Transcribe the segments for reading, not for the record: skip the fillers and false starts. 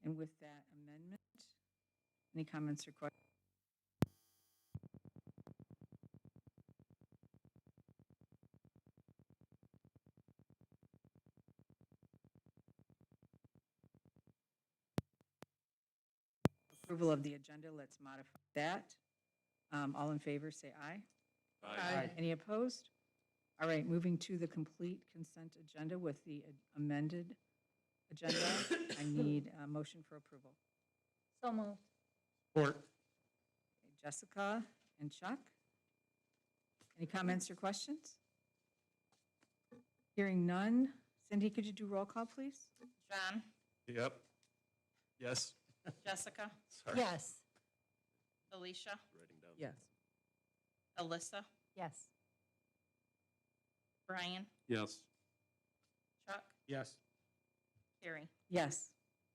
And with that amendment, any comments or questions? Approval of the agenda, let's modify that. All in favor, say aye. Aye. Any opposed? All right, moving to the complete consent agenda with the amended agenda. I need a motion for approval. So moved. Support. Okay, Jessica and Chuck. Any comments or questions? Hearing none. Cindy, could you do roll call, please? John? Yep. Yes. Jessica? Sorry. Yes. Alicia? Writing down. Yes. Alyssa? Yes. Brian? Yes. Chuck? Yes. Carrie? Yes.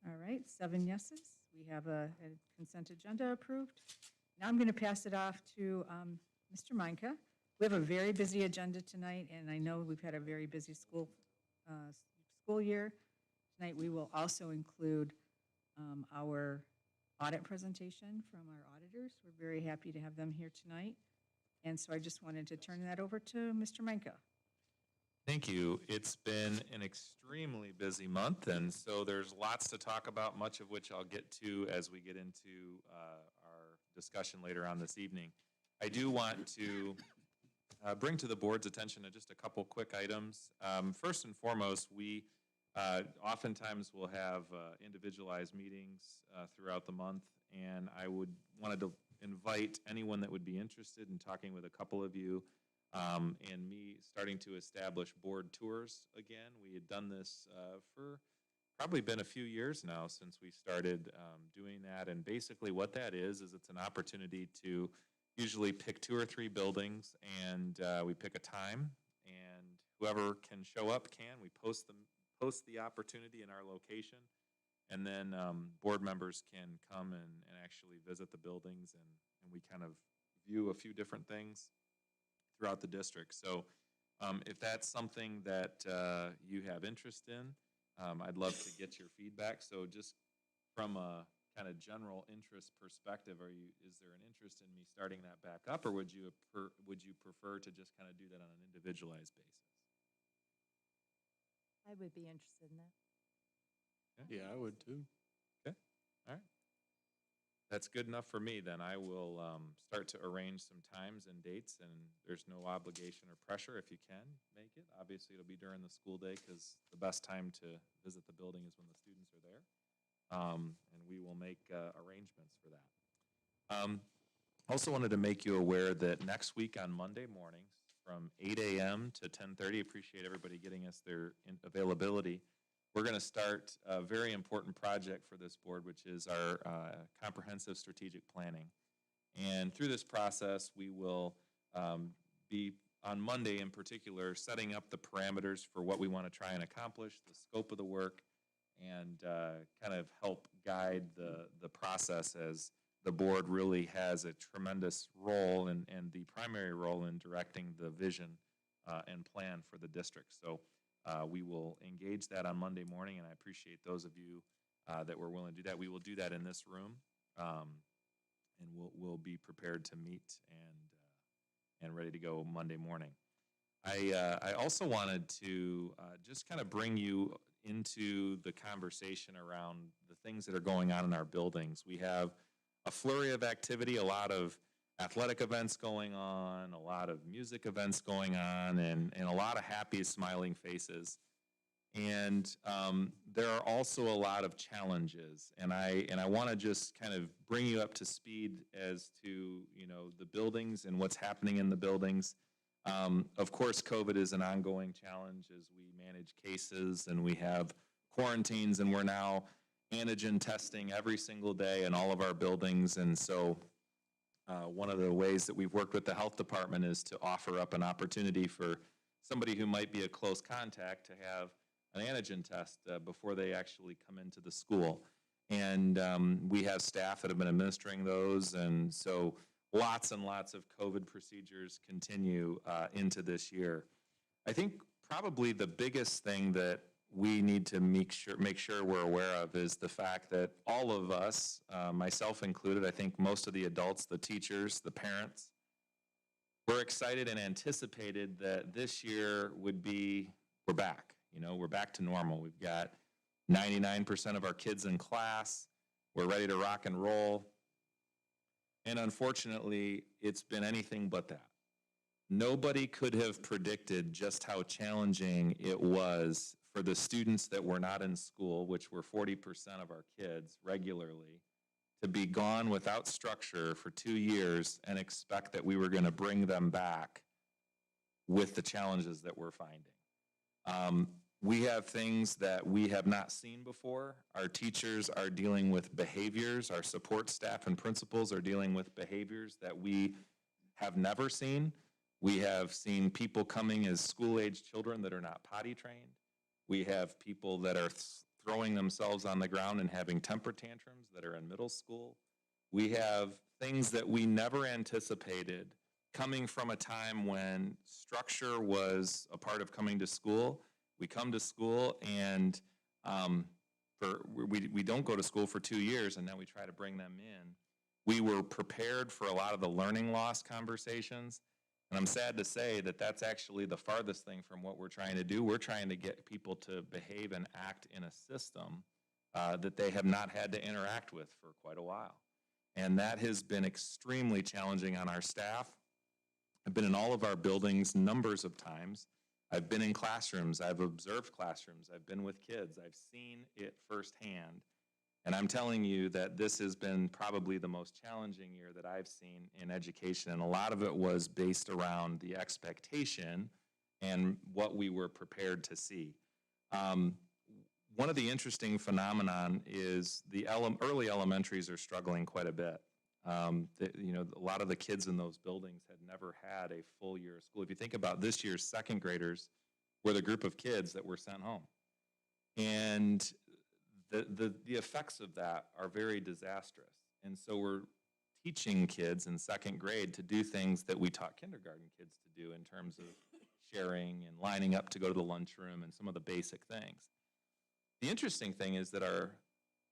All right, 7 yeses. We have a consent agenda approved. Now I'm going to pass it off to Mr. Meinke. We have a very busy agenda tonight, and I know we've had a very busy school year. Tonight we will also include our audit presentation from our auditors. We're very happy to have them here tonight. And so I just wanted to turn that over to Mr. Meinke. Thank you. It's been an extremely busy month, and so there's lots to talk about, much of which I'll get to as we get into our discussion later on this evening. I do want to bring to the board's attention just a couple quick items. First and foremost, we oftentimes will have individualized meetings throughout the month, and I wanted to invite anyone that would be interested in talking with a couple of you and me starting to establish board tours again. We had done this for probably been a few years now since we started doing that, and basically what that is it's an opportunity to usually pick 2 or 3 buildings, and we pick a time, and whoever can show up can. We post the opportunity in our location, and then board members can come and actually visit the buildings, and we kind of view a few different things throughout the district. So if that's something that you have interest in, I'd love to get your feedback. So just from a kind of general interest perspective, is there an interest in me starting that back up, or would you prefer to just kind of do that on an individualized basis? I would be interested in that. Okay. Yeah, I would too. Okay, all right. That's good enough for me. Then I will start to arrange some times and dates, and there's no obligation or pressure if you can make it. Obviously, it'll be during the school day because the best time to visit the building is when the students are there, and we will make arrangements for that. Also wanted to make you aware that next week on Monday mornings from 8 a.m. to 10:30, appreciate everybody getting us their availability. We're going to start a very important project for this board, which is our comprehensive strategic planning. And through this process, we will be, on Monday in particular, setting up the parameters for what we want to try and accomplish, the scope of the work, and kind of help guide the process, as the board really has a tremendous role and the primary role in directing the vision and plan for the district. So we will engage that on Monday morning, and I appreciate those of you that were willing to do that. We will do that in this room, and we'll be prepared to meet and ready to go Monday morning. I also wanted to just kind of bring you into the conversation around the things that are going on in our buildings. We have a flurry of activity, a lot of athletic events going on, a lot of music events going on, and a lot of happy, smiling faces. And there are also a lot of challenges, and I want to just kind of bring you up to speed as to the buildings and what's happening in the buildings. Of course, COVID is an ongoing challenge as we manage cases, and we have quarantines, and we're now antigen testing every single day in all of our buildings, and so one of the ways that we've worked with the health department is to offer up an opportunity for somebody who might be a close contact to have an antigen test before they actually come into the school. And we have staff that have been administering those, and so lots and lots of COVID procedures continue into this year. I think probably the biggest thing that we need to make sure we're aware of is the fact that all of us, myself included, I think most of the adults, the teachers, the parents, we're excited and anticipated that this year would be, we're back. You know, we're back to normal. We've got 99% of our kids in class. We're ready to rock and roll. And unfortunately, it's been anything but that. Nobody could have predicted just how challenging it was for the students that were not in school, which were 40% of our kids regularly, to be gone without structure for 2 years and expect that we were going to bring them back with the challenges that we're finding. We have things that we have not seen before. Our teachers are dealing with behaviors. Our support staff and principals are dealing with behaviors that we have never seen. We have seen people coming as school-age children that are not potty trained. We have people that are throwing themselves on the ground and having temper tantrums that are in middle school. We have things that we never anticipated coming from a time when structure was a part of coming to school. We come to school and we don't go to school for 2 years, and then we try to bring them in. We were prepared for a lot of the learning loss conversations, and I'm sad to say that that's actually the farthest thing from what we're trying to do. We're trying to get people to behave and act in a system that they have not had to interact with for quite a while. And that has been extremely challenging on our staff. I've been in all of our buildings numbers of times. I've been in classrooms, I've observed classrooms, I've been with kids, I've seen it firsthand. And I'm telling you that this has been probably the most challenging year that I've seen in education. And a lot of it was based around the expectation and what we were prepared to see. One of the interesting phenomenon is the early elementaries are struggling quite a bit. You know, a lot of the kids in those buildings had never had a full year of school. If you think about this year's second graders were the group of kids that were sent home. And the effects of that are very disastrous. And so we're teaching kids in second grade to do things that we taught kindergarten kids to do in terms of sharing and lining up to go to the lunchroom and some of the basic things. The interesting thing is that our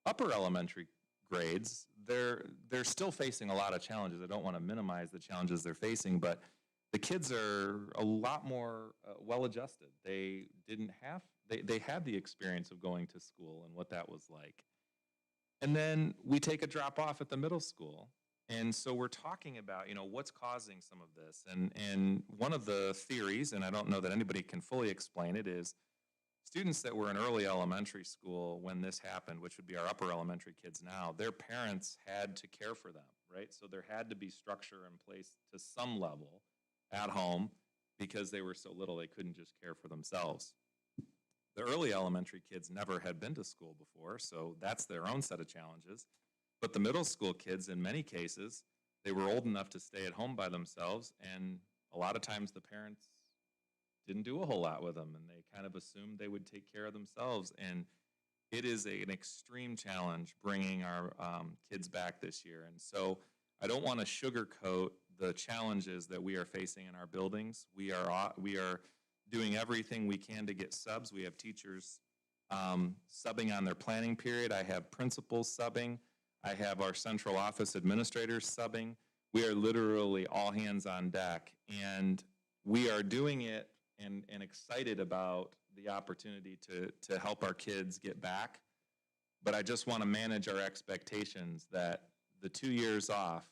upper elementary grades, they're still facing a lot of challenges. I don't want to minimize the challenges they're facing, but the kids are a lot more well-adjusted. They had the experience of going to school and what that was like. And then we take a drop off at the middle school. And so we're talking about, you know, what's causing some of this. And one of the theories, and I don't know that anybody can fully explain it, is students that were in early elementary school when this happened, which would be our upper elementary kids now, their parents had to care for them, right? So there had to be structure in place to some level at home because they were so little they couldn't just care for themselves. The early elementary kids never had been to school before, so that's their own set of challenges. But the middle school kids, in many cases, they were old enough to stay at home by themselves, and a lot of times the parents didn't do a whole lot with them, and they kind of assumed they would take care of themselves. And it is an extreme challenge bringing our kids back this year. And so I don't want to sugarcoat the challenges that we are facing in our buildings. We are doing everything we can to get subs. We have teachers subbing on their planning period. I have principals subbing. I have our central office administrators subbing. We are literally all hands on deck, and we are doing it and excited about the opportunity to help our kids get back. But I just want to manage our expectations that the 2 years off,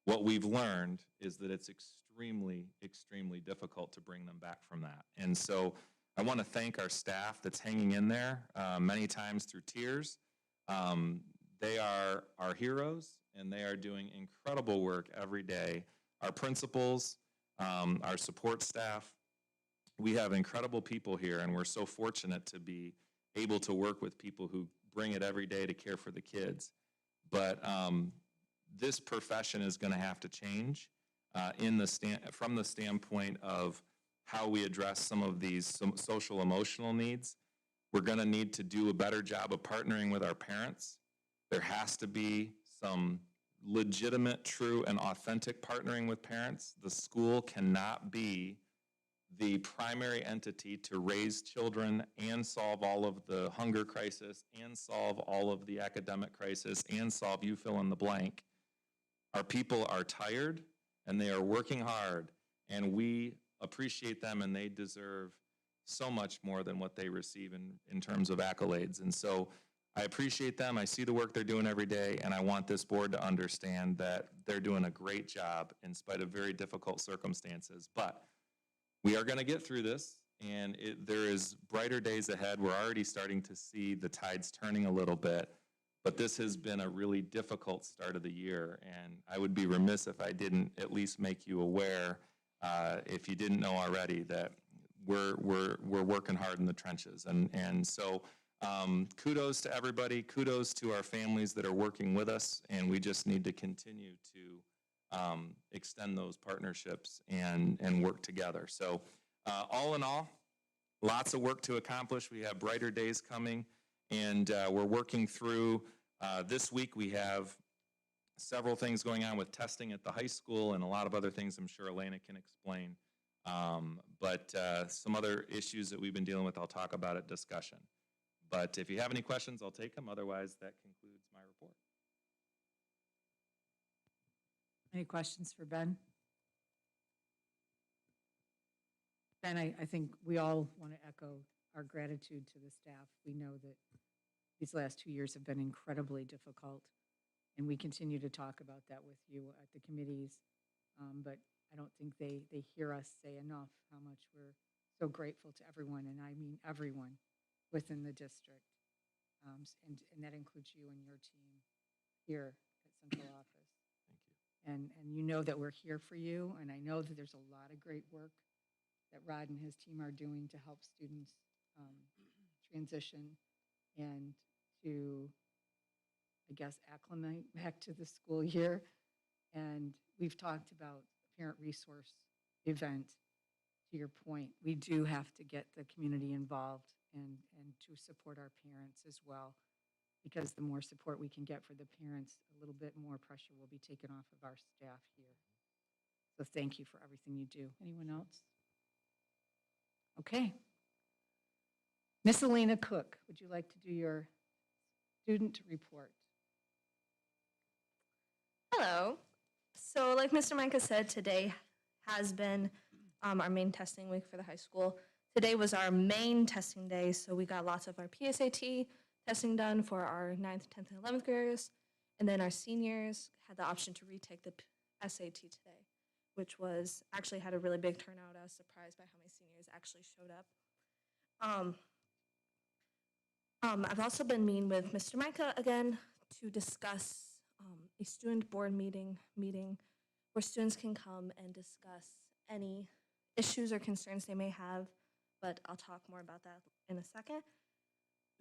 what we've learned is that it's extremely, extremely difficult to bring them back from that. And so I want to thank our staff that's hanging in there many times through tears. They are our heroes, and they are doing incredible work every day. Our principals, our support staff, we have incredible people here, and we're so fortunate to be able to work with people who bring it every day to care for the kids. But this profession is going to have to change from the standpoint of how we address some of these social emotional needs. We're going to need to do a better job of partnering with our parents. There has to be some legitimate, true, and authentic partnering with parents. The school cannot be the primary entity to raise children and solve all of the hunger crisis and solve all of the academic crisis and solve you fill in the blank. Our people are tired and they are working hard, and we appreciate them, and they deserve so much more than what they receive in terms of accolades. And so I appreciate them. I see the work they're doing every day, and I want this board to understand that they're doing a great job in spite of very difficult circumstances. But we are going to get through this, and there is brighter days ahead. We're already starting to see the tides turning a little bit, but this has been a really difficult start of the year, and I would be remiss if I didn't at least make you aware, if you didn't know already, that we're working hard in the trenches. And so kudos to everybody, kudos to our families that are working with us, and we just need to continue to extend those partnerships and work together. So all in all, lots of work to accomplish. We have brighter days coming, and we're working through, this week we have several things going on with testing at the high school and a lot of other things I'm sure Elena can explain. But some other issues that we've been dealing with, I'll talk about at discussion. But if you have any questions, I'll take them. Otherwise, that concludes my report. Any questions for Ben? Ben, I think we all want to echo our gratitude to the staff. We know that these last 2 years have been incredibly difficult, and we continue to talk about that with you at the committees. But I don't think they hear us say enough how much we're so grateful to everyone, and I mean everyone within the district. And that includes you and your team here at Central Office. Thank you. And you know that we're here for you, and I know that there's a lot of great work that Rod and his team are doing to help students transition and to, I guess, acclimate back to the school year. And we've talked about the parent resource event. To your point, we do have to get the community involved and to support our parents as well, because the more support we can get for the parents, a little bit more pressure will be taken off of our staff here. So thank you for everything you do. Anyone else? Okay. Miss Elena Cook, would you like to do your student report? Hello. So like Mr. Micah said, today has been our main testing week for the high school. Today was our main testing day, so we got lots of our PSAT testing done for our 9th, 10th, and 11th graders. And then our seniors had the option to retake the SAT today, which was actually had a really big turnout. I was surprised by how many seniors actually showed up. I've also been meeting with Mr. Micah again to discuss a student board meeting where students can come and discuss any issues or concerns they may have, but I'll talk more about that in a second.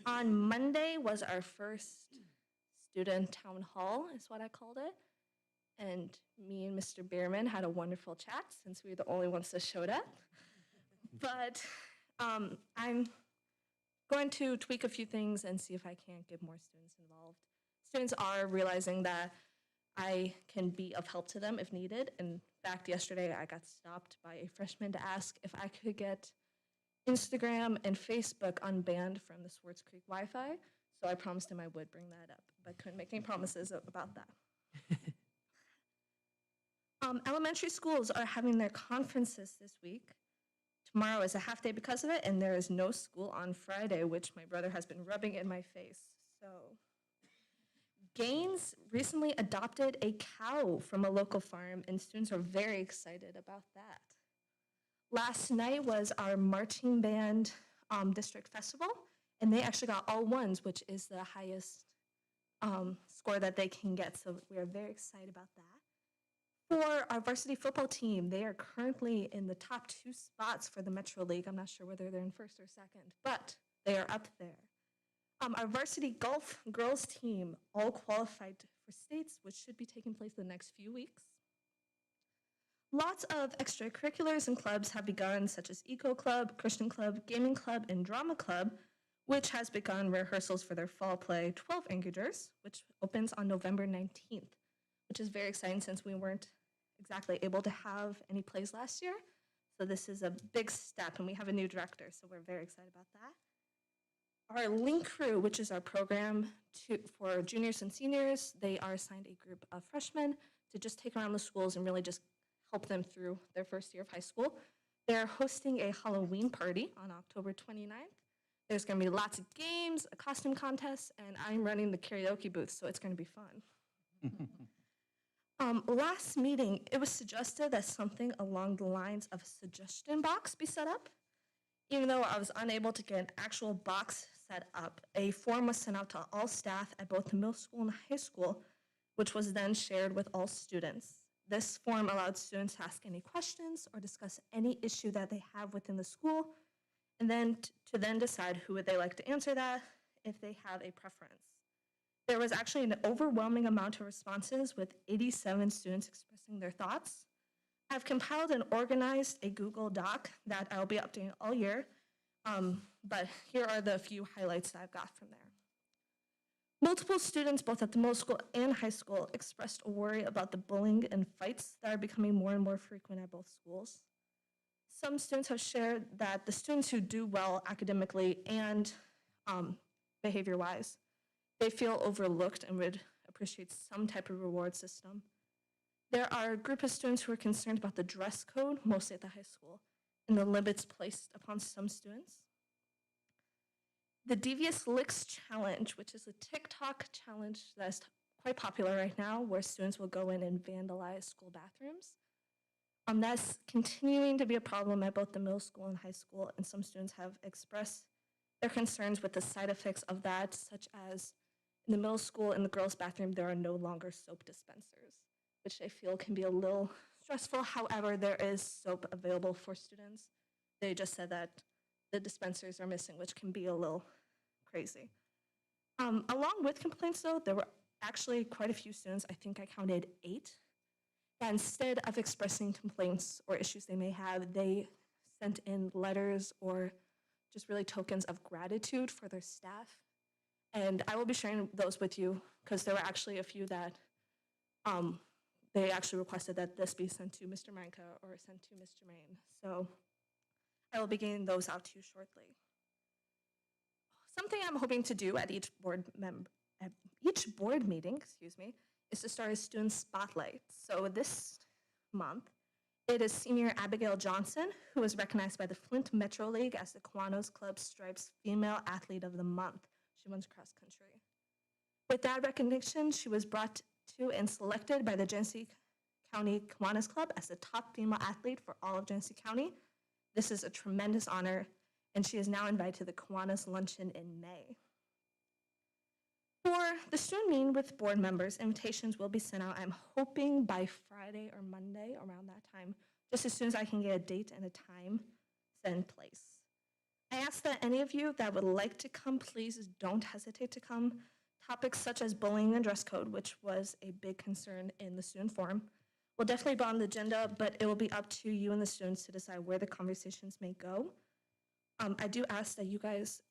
On Monday was our first student town hall, is what I called it. And me and Mr. Bierman had a wonderful chat since we were the only ones that showed up. But I'm going to tweak a few things and see if I can't get more students involved. Students are realizing that I can be of help to them if needed. In fact, yesterday I got stopped by a freshman to ask if I could get Instagram and Facebook unbanned from the Swartz Creek Wi-Fi. So I promised him I would bring that up, but couldn't make any promises about that. Elementary schools are having their conferences this week. Tomorrow is a half day because of it, and there is no school on Friday, which my brother has been rubbing in my face. So Gaines recently adopted a cow from a local farm, and students are very excited about that. Last night was our marching band district festival, and they actually got all ones, which is the highest score that they can get. So we are very excited about that. For our varsity football team, they are currently in the top 2 spots for the Metro League. I'm not sure whether they're in first or second, but they are up there. Our varsity golf girls team all qualified for states, which should be taking place in the next few weeks. Lots of extracurriculars and clubs have begun, such as Eco Club, Christian Club, Gaming Club, and Drama Club, which has begun rehearsals for their fall play, 12 Engagers, which opens on November 19th, which is very exciting since we weren't exactly able to have any plays last year. So this is a big step, and we have a new director, so we're very excited about that. Our Link Crew, which is our program for juniors and seniors, they are assigned a group of freshmen to just take around the schools and really just help them through their first year of high school. They're hosting a Halloween party on October 29th. There's going to be lots of games, a costume contest, and I'm running the karaoke booth, so it's going to be fun. Last meeting, it was suggested that something along the lines of a suggestion box be set up. Even though I was unable to get an actual box set up, a form was sent out to all staff at both the middle school and high school, which was then shared with all students. This form allowed students to ask any questions or discuss any issue that they have within the school, and then to then decide who would they like to answer that if they have a preference. There was actually an overwhelming amount of responses, with 87 students expressing their thoughts. I've compiled and organized a Google Doc that I'll be updating all year, but here are the few highlights that I've got from there. Multiple students, both at the middle school and high school, expressed a worry about the bullying and fights that are becoming more and more frequent at both schools. Some students have shared that the students who do well academically and behavior-wise, they feel overlooked and would appreciate some type of reward system. There are a group of students who are concerned about the dress code, mostly at the high school, and the limits placed upon some students. The Devious Licks Challenge, which is a TikTok challenge that's quite popular right now, where students will go in and vandalize school bathrooms. That's continuing to be a problem at both the middle school and high school, and some students have expressed their concerns with the side effects of that, such as in the middle school, in the girls' bathroom, there are no longer soap dispensers, which I feel can be a little stressful. However, there is soap available for students. They just said that the dispensers are missing, which can be a little crazy. Along with complaints, though, there were actually quite a few students, I think I counted 8, that instead of expressing complaints or issues they may have, they sent in letters or just really tokens of gratitude for their staff. And I will be sharing those with you, because there were actually a few that they actually requested that this be sent to Mr. Manka or sent to Ms. Germain. So I will be getting those out to you shortly. Something I'm hoping to do at each board meeting, is to start a student spotlight. So this month, it is senior Abigail Johnson, who was recognized by the Flint Metro League as the Kiwanis Club Stripes Female Athlete of the Month. She runs cross country. With that recognition, she was brought to and selected by the Genesee County Kiwanis Club as the top female athlete for all of Genesee County. This is a tremendous honor, and she is now invited to the Kiwanis Luncheon in May. For the student meeting with board members, invitations will be sent out, I'm hoping by Friday or Monday, around that time, just as soon as I can get a date and a time set in place. I ask that any of you that would like to come, please don't hesitate to come. Topics such as bullying and dress code, which was a big concern in the student forum, will definitely be on the agenda, but it will be up to you and the students to decide where the conversations may go. I do ask that you guys,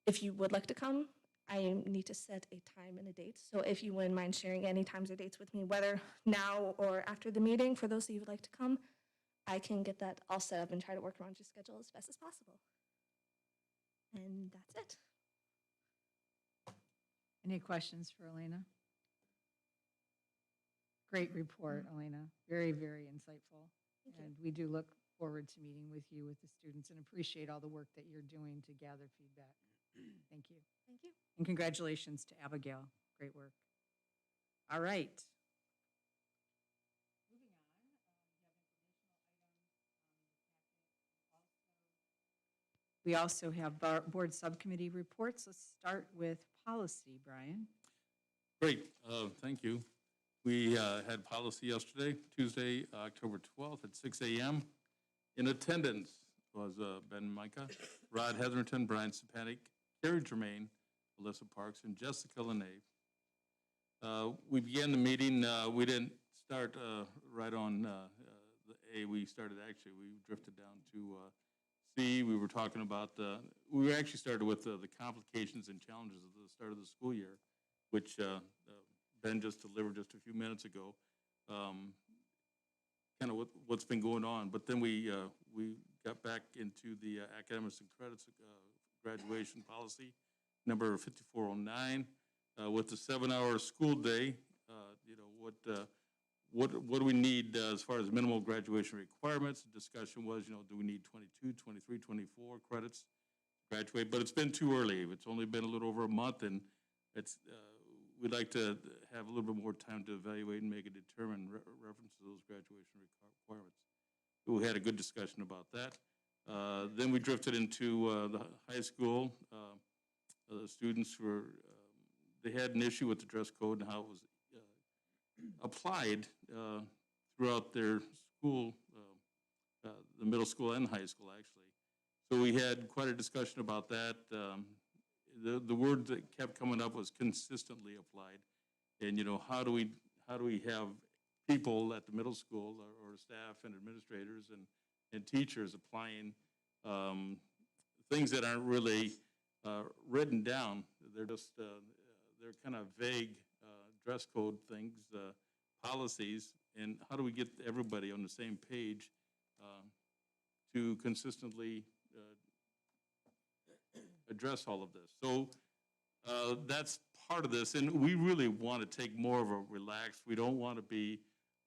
if you would like to come, I need to set a time and a date. So if you wouldn't mind sharing any times or dates with me, whether now or after the meeting, for those of you who would like to come, I can get that all set up and try to work around your schedule as best as possible. And that's it. Any questions for Elena? Great report, Elena. Very, very insightful. Thank you. And we do look forward to meeting with you, with the students, and appreciate all the work that you're doing to gather feedback. Thank you. Thank you. And congratulations to Abigail. Great work. All right. Moving on, we have informational items. We also have board subcommittee reports. Let's start with policy, Brian. Great, thank you. We had policy yesterday, Tuesday, October 12th at 6 a.m. In attendance was Ben Micah, Rod Hetherington, Brian Sapanik, Carrie Germain, Alyssa Parks, and Jessica Lene. We began the meeting, we didn't start right on the A, we drifted down to C. We were talking about, we actually started with the complications and challenges at the start of the school year, which Ben just delivered just a few minutes ago. kind of what's been going on. But then we got back into the academics and credits graduation policy, number 5409, with the 7-hour school day. What do we need as far as minimal graduation requirements? The discussion was, do we need 22, 23, 24 credits to graduate? But it's been too early. It's only been a little over a month, and we'd like to have a little bit more time to evaluate and make a determined reference to those graduation requirements. We had a good discussion about that. Then we drifted into the high school. The students they had an issue with the dress code and how it was applied throughout their school, the middle school and high school, actually. So we had quite a discussion about that. The word that kept coming up was consistently applied. And, how do we have people at the middle school or staff and administrators and teachers applying things that aren't really written down? They're just, they're kind of vague dress code things, policies, and how do we get everybody on the same page to consistently address all of this? So that's part of this, and we really want to take more of a relaxed. We don't want to be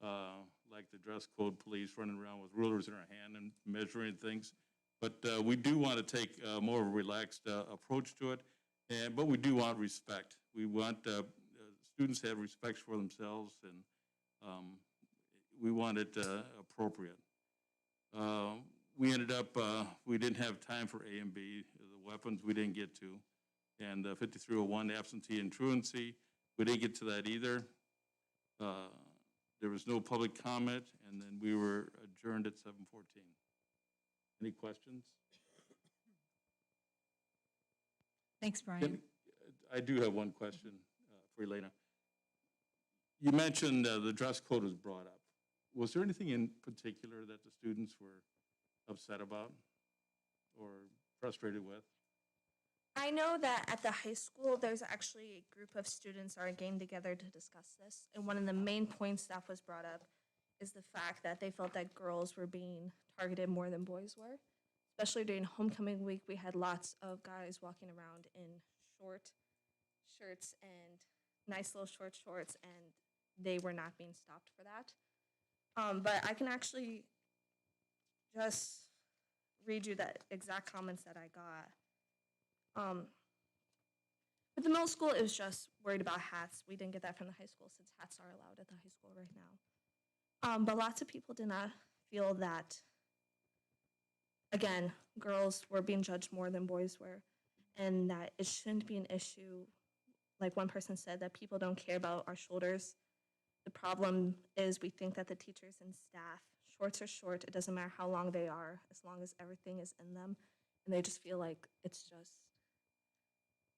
like the dress code police running around with rulers in our hand and measuring things, but we do want to take more of a relaxed approach to it, but we do want respect. We want students to have respect for themselves, and we want it appropriate. We ended up, we didn't have time for A and B. The weapons we didn't get to. And 5301, absentee and truancy, we didn't get to that either. There was no public comment, and then we were adjourned at 7:14. Any questions? Thanks, Brian. I do have one question for Elena. You mentioned the dress code was brought up. Was there anything in particular that the students were upset about or frustrated with? I know that at the high school, there's actually a group of students that are getting together to discuss this. And one of the main points that was brought up is the fact that they felt that girls were being targeted more than boys were. Especially during homecoming week, we had lots of guys walking around in short shirts and nice little short shorts, and they were not being stopped for that. But I can actually just read you that exact comments that I got. With the middle school, it was just worried about hats. We didn't get that from the high school since hats are allowed at the high school right now. But lots of people did not feel that, again, girls were being judged more than boys were, and that it shouldn't be an issue. Like one person said, that people don't care about our shoulders. The problem is we think that the teachers and staff, shorts are short, it doesn't matter how long they are, as long as everything is in them. And they just feel like it's just,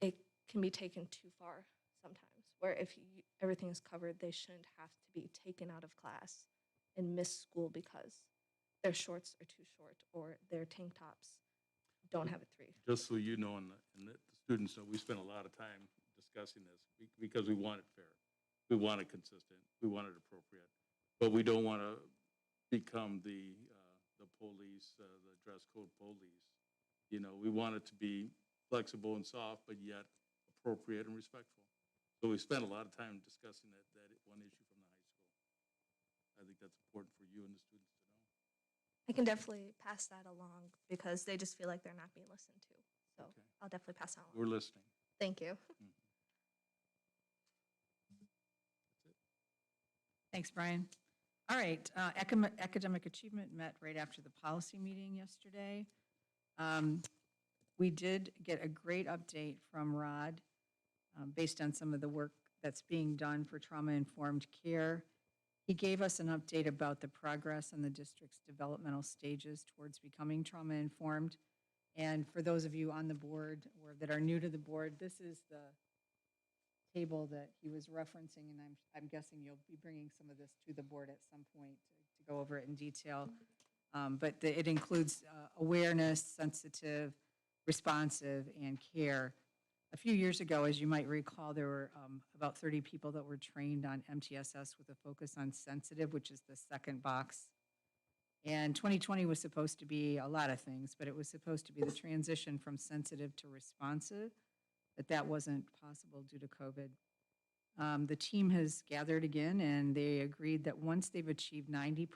it can be taken too far sometimes, where if everything is covered, they shouldn't have to be taken out of class and miss school because their shorts are too short or their tank tops don't have a 3. Just so you know, and the students know, we spent a lot of time discussing this because we want it fair. We want it consistent. We want it appropriate. But we don't want to become the police, the dress code police. We want it to be flexible and soft, but yet appropriate and respectful. So we spent a lot of time discussing that one issue from the high school. I think that's important for you and the students to know. I can definitely pass that along because they just feel like they're not being listened to. So Okay. I'll definitely pass that along. We're listening. Thank you. Thanks, Brian. All right, academic achievement met right after the policy meeting yesterday. We did get a great update from Rod based on some of the work that's being done for trauma-informed care. He gave us an update about the progress on the district's developmental stages towards becoming trauma-informed. And for those of you on the board or that are new to the board, this is the table that he was referencing, and I'm guessing you'll be bringing some of this to the board at some point to go over it in detail. But it includes awareness, sensitive, responsive, and care. A few years ago, as you might recall, there were about 30 people that were trained on MTSS with a focus on sensitive, which is the second box And 2020 was supposed to be a lot of things, but it was supposed to be the transition from sensitive to responsive, but that wasn't possible due to COVID. The team has gathered again, and they agreed that once they've achieved 90%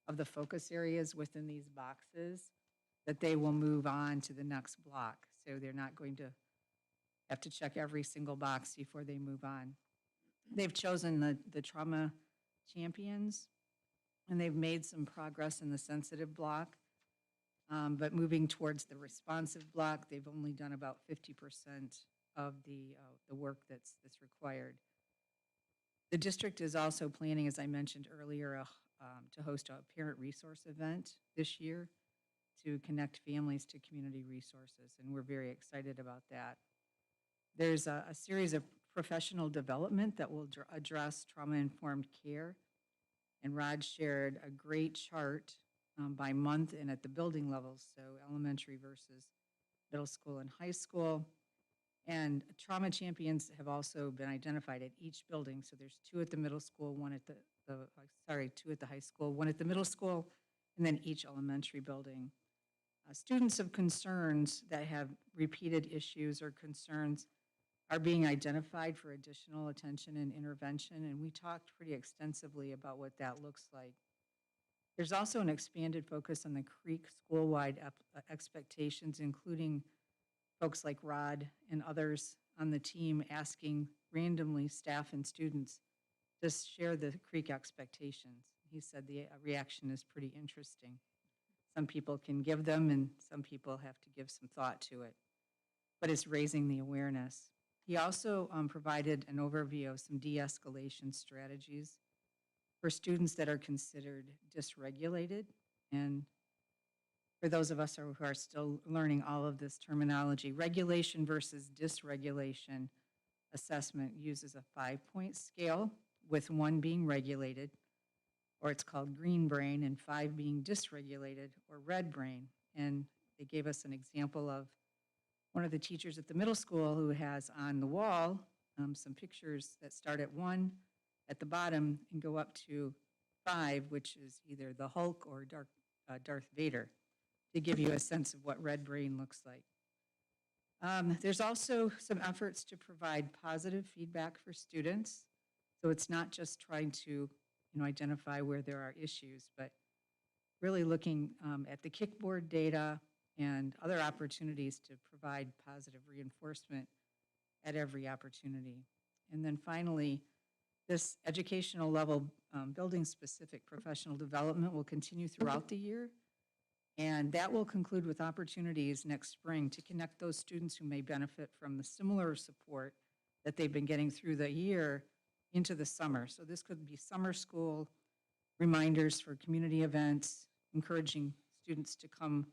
of the focus areas within these boxes, that they will move on to the next block. So they're not going to have to check every single box before they move on. They've chosen the trauma champions, and they've made some progress in the sensitive block. But moving towards the responsive block, they've only done about 50% of the work that's required. The district is also planning, as I mentioned earlier, to host a parent resource event this year to connect families to community resources, and we're very excited about that. There's a series of professional development that will address trauma-informed care, and Rod shared a great chart by month and at the building levels, so elementary versus middle school and high school. And trauma champions have also been identified at each building. So there's 2 at the middle school, 2 at the high school, 1 at the middle school, and then each elementary building. Students of concerns that have repeated issues or concerns are being identified for additional attention and intervention, and we talked pretty extensively about what that looks like. There's also an expanded focus on the CREEK school-wide expectations, including folks like Rod and others on the team asking randomly staff and students to share the CREEK expectations. He said the reaction is pretty interesting. Some people can give them, and some people have to give some thought to it, but it's raising the awareness. He also provided an overview of some de-escalation strategies for students that are considered dysregulated. And for those of us who are still learning all of this terminology, regulation versus dysregulation assessment uses a 5-point scale, with 1 being regulated, or it's called green brain, and 5 being dysregulated, or red brain. And they gave us an example of one of the teachers at the middle school who has on the wall some pictures that start at 1 at the bottom and go up to 5, which is either the Hulk or Darth Vader, to give you a sense of what red brain looks like. There's also some efforts to provide positive feedback for students. So it's not just trying to identify where there are issues, but really looking at the kickboard data and other opportunities to provide positive reinforcement at every opportunity. And then finally, this educational level building-specific professional development will continue throughout the year, and that will conclude with opportunities next spring to connect those students who may benefit from the similar support that they've been getting through the year into the summer. So this could be summer school, reminders for community events, encouraging students to come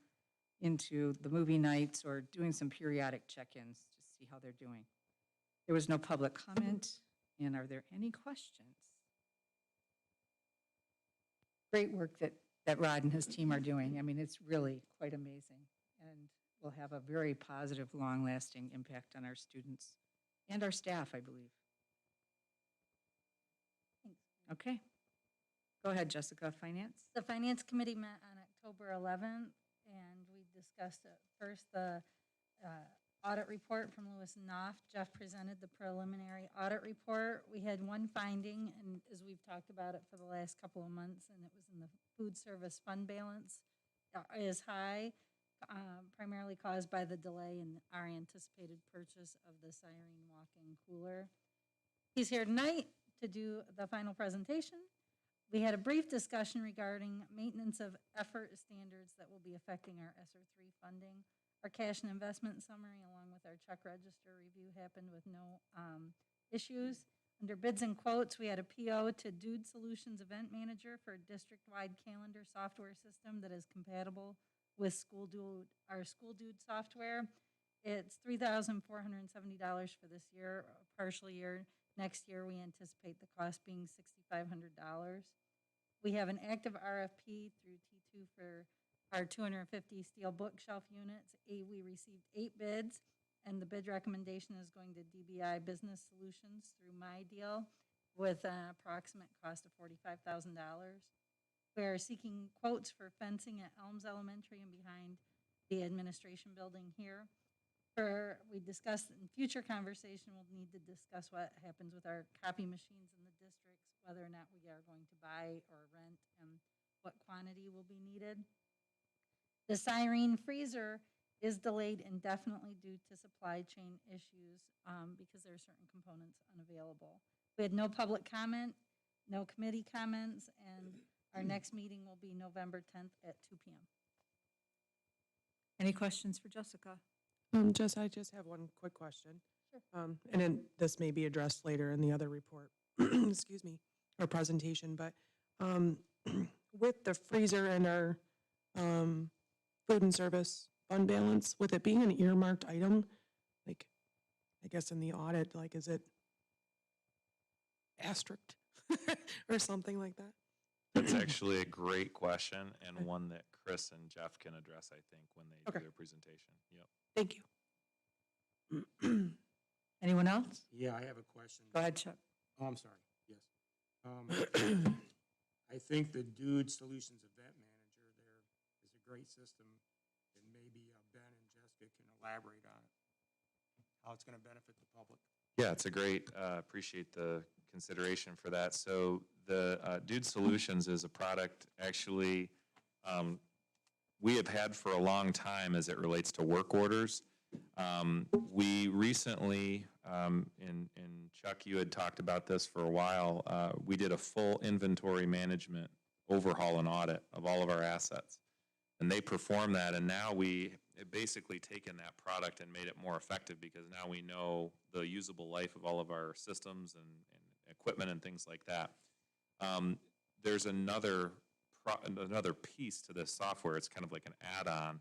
into the movie nights, or doing some periodic check-ins to see how they're doing. There was no public comment, and are there any questions? Great work that Rod and his team are doing. I mean, it's really quite amazing, and will have a very positive, long-lasting impact on our students and our staff, I believe. Thanks. Okay. Go ahead, Jessica, Finance. The Finance Committee met on October 11th, and we discussed first the audit report from Lewis Knopf. Jeff presented the preliminary audit report. We had one finding, and as we've talked about it for the last couple of months, and it was in the food service fund balance is high, primarily caused by the delay in our anticipated purchase of the Siren walk-in cooler. He's here tonight to do the final presentation. We had a brief discussion regarding maintenance of effort standards that will be affecting our SR3 funding. Our cash and investment summary, along with our check register review, happened with no issues. Under bids and quotes, we had a PO to Dude Solutions Event Manager for a district-wide calendar software system that is compatible with our School Dude software. It's $3,470 for this year, a partial year. Next year, we anticipate the cost being $6,500. We have an active RFP through T2 for our 250 steel bookshelf units. We received 8 bids, and the bid recommendation is going to DBI Business Solutions through My Deal with an approximate cost of $45,000. We are seeking quotes for fencing at Elms Elementary and behind the administration building here. We discussed in future conversation, we'll need to discuss what happens with our copy machines in the districts, whether or not we are going to buy or rent, and what quantity will be needed. The Siren freezer is delayed indefinitely due to supply chain issues because there are certain components unavailable. We had no public comment, no committee comments, and our next meeting will be November 10th at 2 p.m. Any questions for Jessica? I just have one quick question. Sure. And then this may be addressed later in the other report, excuse me, or presentation, but with the freezer and our food and service fund balance, with it being an earmarked item, like, I guess in the audit, like, is it asterisk or something like that? That's actually a great question and one that Chris and Jeff can address, I think, when they Okay. do their presentation. Yep. Thank you. Anyone else? Yeah, I have a question. Go ahead, Chuck. Oh, I'm sorry, yes. I think the Dude Solutions event manager there is a great system, and maybe Ben and Jessica can elaborate on it, how it's gonna benefit the public. Yeah, it's a great, appreciate the consideration for that. So the Dude Solutions is a product actually we have had for a long time as it relates to work orders. We recently, and Chuck, you had talked about this for a while, we did a full inventory management overhaul and audit of all of our assets. And they performed that, and now we have basically taken that product and made it more effective because now we know the usable life of all of our systems and equipment and things like that. There's another piece to this software. It's kind of like an add-on,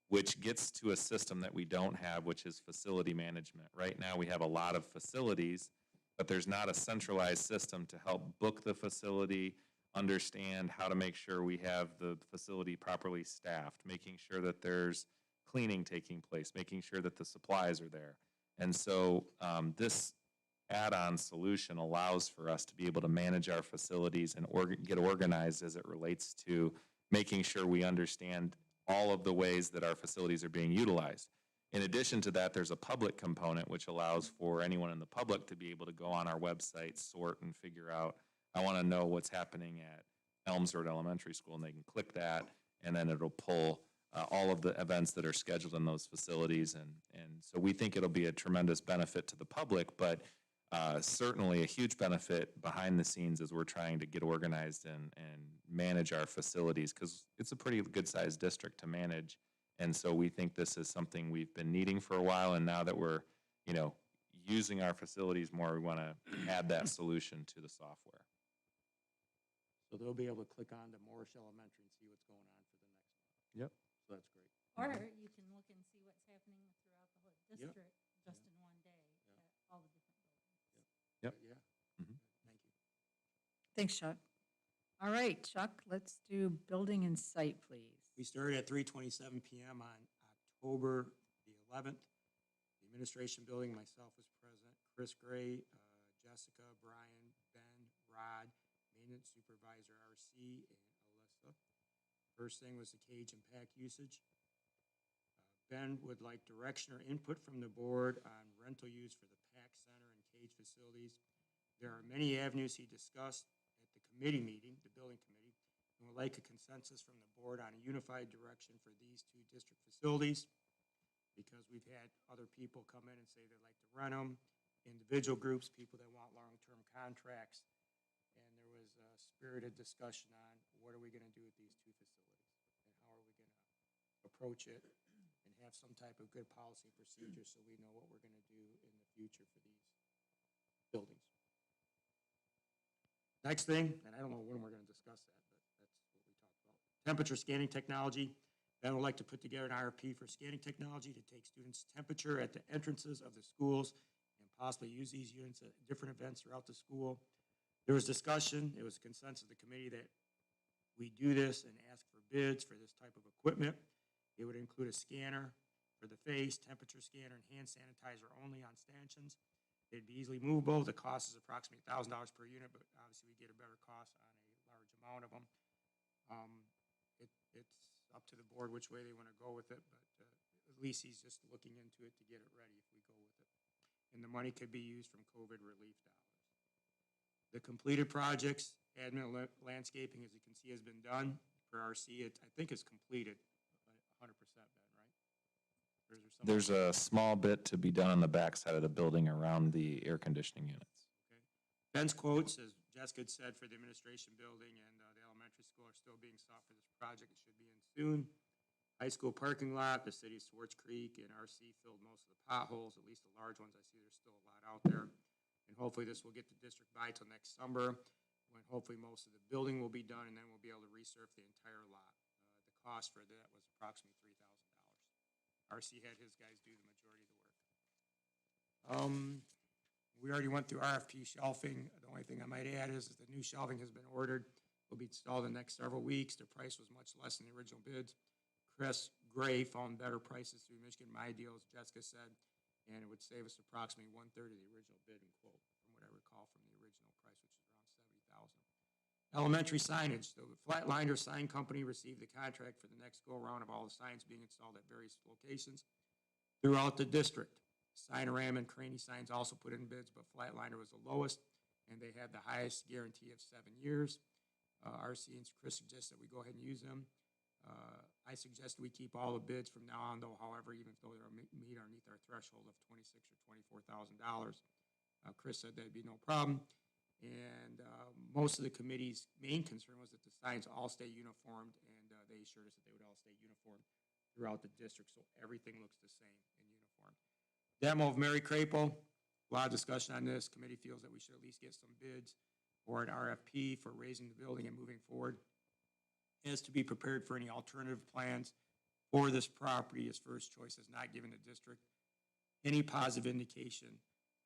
which gets to a system that we don't have, which is facility management. Right now, we have a lot of facilities, but there's not a centralized system to help book the facility, understand how to make sure we have the facility properly staffed, making sure that there's cleaning taking place, making sure that the supplies are there. And so this add-on solution allows for us to be able to manage our facilities and get organized as it relates to making sure we understand all of the ways that our facilities are being utilized. In addition to that, there's a public component which allows for anyone in the public to be able to go on our website, sort, and figure out, I want to know what's happening at Elms Road Elementary School, and they can click that, and then it'll pull all of the events that are scheduled in those facilities. And so we think it'll be a tremendous benefit to the public, but certainly a huge benefit behind the scenes as we're trying to get organized and manage our facilities, because it's a pretty good-sized district to manage. And so we think this is something we've been needing for a while, and now that we're, using our facilities more, we want to add that solution to the software. So they'll be able to click on to Morris Elementary and see what's going on for the next month. Yep. So that's great. Or you can look and see what's happening throughout the whole Yep. district just in one day at all the different buildings. Yep. Yeah. Mhm. Thank you. Thanks, Chuck. All right, Chuck, let's do building and site, please. We started at 3:27 p.m. on October the 11th. The administration building, myself was present, Chris Gray, Jessica, Brian, Ben, Rod, maintenance supervisor RC, and Alyssa. First thing was the cage and pack usage. Ben would like direction or input from the board on rental use for the pack center and cage facilities. There are many avenues he discussed at the committee meeting, the building committee, and would like a consensus from the board on a unified direction for these two district facilities, because we've had other people come in and say they'd like to rent them, individual groups, people that want long-term contracts, and there was a spirited discussion on what are we going to do with these two facilities, and how are we going to approach it, and have some type of good policy and procedure so we know what we're going to do in the future for these buildings. Next thing, and I don't know when we're going to discuss that, but that's what we talked about. Temperature scanning technology. Ben would like to put together an RFP for scanning technology to take students' temperature at the entrances of the schools and possibly use these units at different events throughout the school. There was discussion, it was a consensus of the committee that we do this and ask for bids for this type of equipment. It would include a scanner for the face, temperature scanner, and hand sanitizer only on stanchions. They'd be easily movable. The cost is approximately $1,000 per unit, but obviously we get a better cost on a large amount of them. It's up to the board which way they want to go with it, but at least he's just looking into it to get it ready if we go with it. And the money could be used from COVID relief dollars. The completed projects, admin landscaping, as you can see, has been done. For RC, I think it's completed 100%, Ben, right? Or is there something? There's a small bit to be done on the backside of the building around the air conditioning units. Okay. Ben's quotes, as Jessica had said, for the administration building and the elementary school are still being sought for this project. It should be in soon. High school parking lot, the city of Swartz Creek and RC filled most of the potholes, at least the large ones. I see there's still a lot out there. And hopefully this will get the district by till next summer, when hopefully most of the building will be done, and then we'll be able to resurf the entire lot. The cost for that was approximately $3,000. RC had his guys do the majority of the work. We already went through RFP shelving. The only thing I might add is the new shelving has been ordered. Will be installed in the next several weeks. The price was much less than the original bids. Chris Gray found better prices through Michigan My Deal, as Jessica said, and it would save us approximately 1/3 of the original bid and quote, from what I recall from the original price, which is around $70,000. Elementary signage. The Flatliner Sign Company received the contract for the next go-around of all the signs being installed at various locations throughout the district. Signorama and Craney Signs also put in bids, but Flatliner was the lowest, and they had the highest guarantee of 7 years. RC and Chris suggests that we go ahead and use them. I suggest we keep all the bids from now on, though, however, even if they're meet underneath our threshold of $26,000 or $24,000. Chris said that'd be no problem. And most of the committee's main concern was that the signs all stay uniformed, and they assured us that they would all stay uniform throughout the district, so everything looks the same in uniform. Demo of Mary Crapel, a lot of discussion on this. Committee feels that we should at least get some bids or an RFP for raising the building and moving forward. As to be prepared for any alternative plans for this property, his first choice has not given the district any positive indication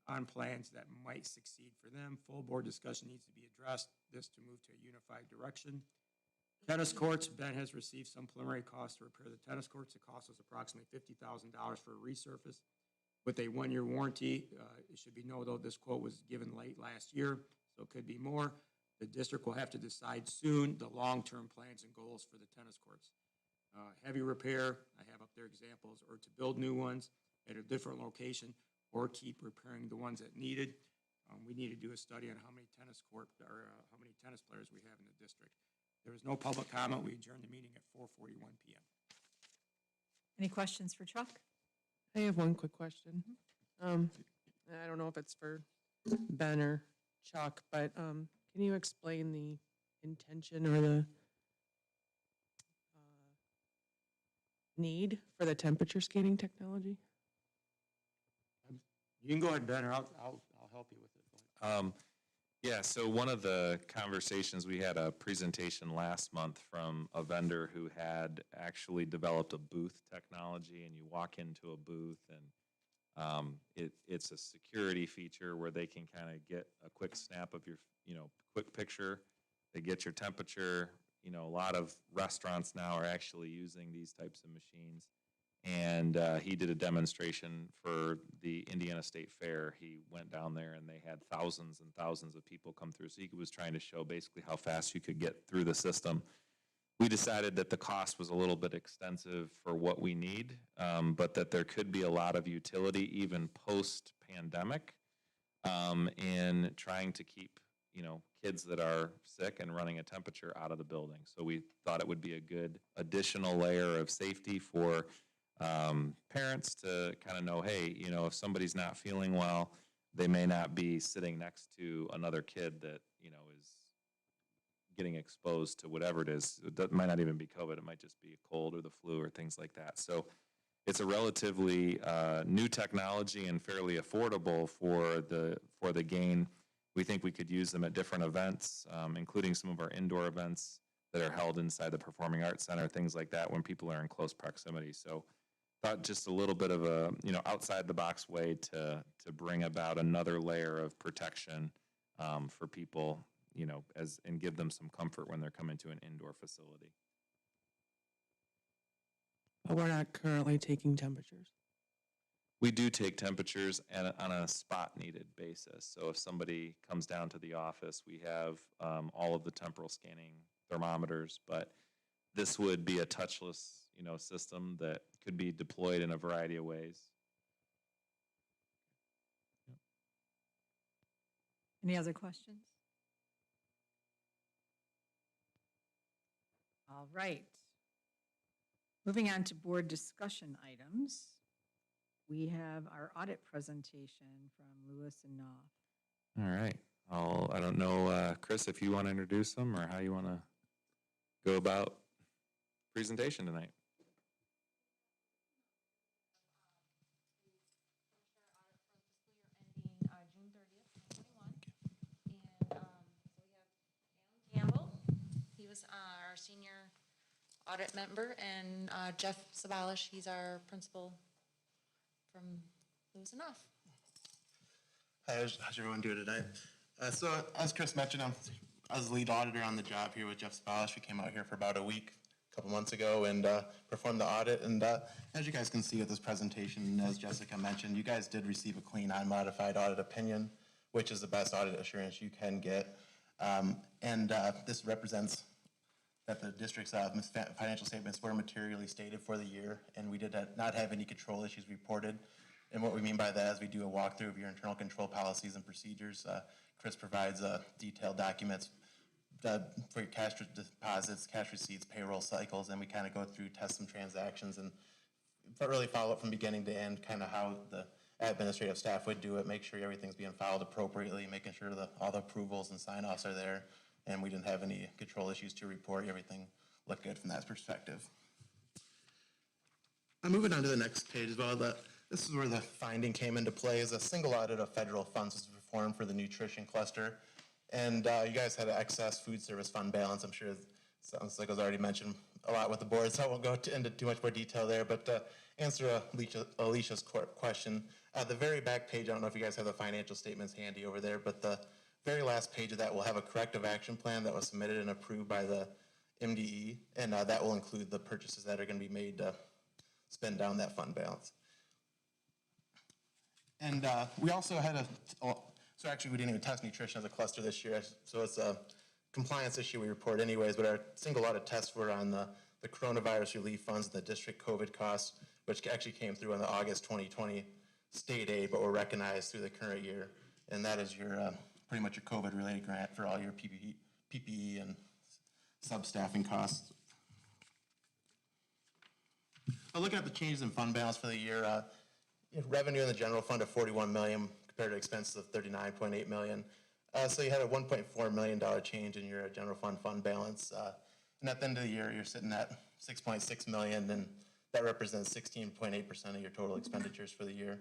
on plans that might succeed for them. Full board discussion needs to be addressed, this to move to a unified direction. Tennis courts, Ben has received some preliminary costs to repair the tennis courts. It cost us approximately $50,000 for a resurface with a 1-year warranty. It should be noted, though, this quote was given late last year, so it could be more. The district will have to decide soon the long-term plans and goals for the tennis courts. Heavy repair, I have up there examples, or to build new ones at a different location, or keep repairing the ones that needed. We need to do a study on how many tennis players we have in the district. There was no public comment. We adjourned the meeting at 4:41 p.m. Any questions for Chuck? I have one quick question. I don't know if it's for Ben or Chuck, but can you explain the intention or the need for the temperature scanning technology? You can go ahead, Ben, or I'll help you with it. Yeah, so one of the conversations, we had a presentation last month from a vendor who had actually developed a booth technology, and you walk into a booth and it's a security feature where they can kind of get a quick snap of your, quick picture. They get your temperature. A lot of restaurants now are actually using these types of machines. And he did a demonstration for the Indiana State Fair. He went down there and they had thousands and thousands of people come through. So he was trying to show basically how fast you could get through the system. We decided that the cost was a little bit extensive for what we need, but that there could be a lot of utility even post-pandemic in trying to keep, kids that are sick and running a temperature out of the building. So we thought it would be a good additional layer of safety for parents to kind of know, hey, if somebody's not feeling well, they may not be sitting next to another kid that, is getting exposed to whatever it is. It might not even be COVID. It might just be a cold or the flu or things like that. So it's a relatively new technology and fairly affordable for the gain. We think we could use them at different events, including some of our indoor events that are held inside the Performing Arts Center, things like that, when people are in close proximity. So thought just a little bit of a, outside the box way to bring about another layer of protection for people, and give them some comfort when they're coming to an indoor facility. But we're not currently taking temperatures. We do take temperatures on a spot needed basis. So if somebody comes down to the office, we have all of the temporal scanning thermometers, but this would be a touchless, system that could be deployed in a variety of ways. Any other questions? All right. Moving on to board discussion items. We have our audit presentation from Lewis and Knopf. All right. I don't know, Chris, if you want to introduce them or how you want to go about presentation tonight. June 30th, 2021. And so we have Alan Campbell. He was our senior audit member, and Jeff Sabalish, he's our principal from Lewis and Knopf. Hi, how's everyone doing tonight? So as Chris mentioned, I was the lead auditor on the job here with Jeff Sabalish. We came out here for about a week, a couple months ago, and performed the audit. And as you guys can see with this presentation, as Jessica mentioned, you guys did receive a clean, unmodified audit opinion, which is the best audit assurance you can get. This represents that the district's financial statements were materially stated for the year, and we did not have any control issues reported. And what we mean by that is we do a walkthrough of your internal control policies and procedures. Chris provides detailed documents for your cash deposits, cash receipts, payroll cycles, and we kind of go through, test some transactions, and really follow up from beginning to end, kind of how the administrative staff would do it, make sure everything's being filed appropriately, making sure that all the approvals and sign-offs are there, and we didn't have any control issues to report. Everything looked good from that perspective. I'm moving on to the next page as well. This is where the finding came into play. Is a single audit of federal funds was performed for the nutrition cluster. And you guys had an excess food service fund balance. I'm sure it sounds like it was already mentioned a lot with the board, so I won't go into too much more detail there. But to answer Alicia's question, at the very back page, I don't know if you guys have the financial statements handy over there, but the very last page of that will have a corrective action plan that was submitted and approved by the MDE, and that will include the purchases that are going to be made to spend down that fund balance. And we also had so actually we didn't even test nutrition as a cluster this year, so it's a compliance issue we report anyways, but our single audit tests were on the coronavirus relief funds and the district COVID costs, which actually came through on the August 2020 state aid, but were recognized through the current year. And that is your pretty much your COVID-related grant for all your PPE and sub-staffing costs. Looking at the changes in fund balance for the year, revenue in the general fund of $41 million compared to expenses of $39.8 million. So you had a $1.4 million change in your general fund balance. And at the end of the year, you're sitting at $6.6 million, and that represents 16.8% of your total expenditures for the year.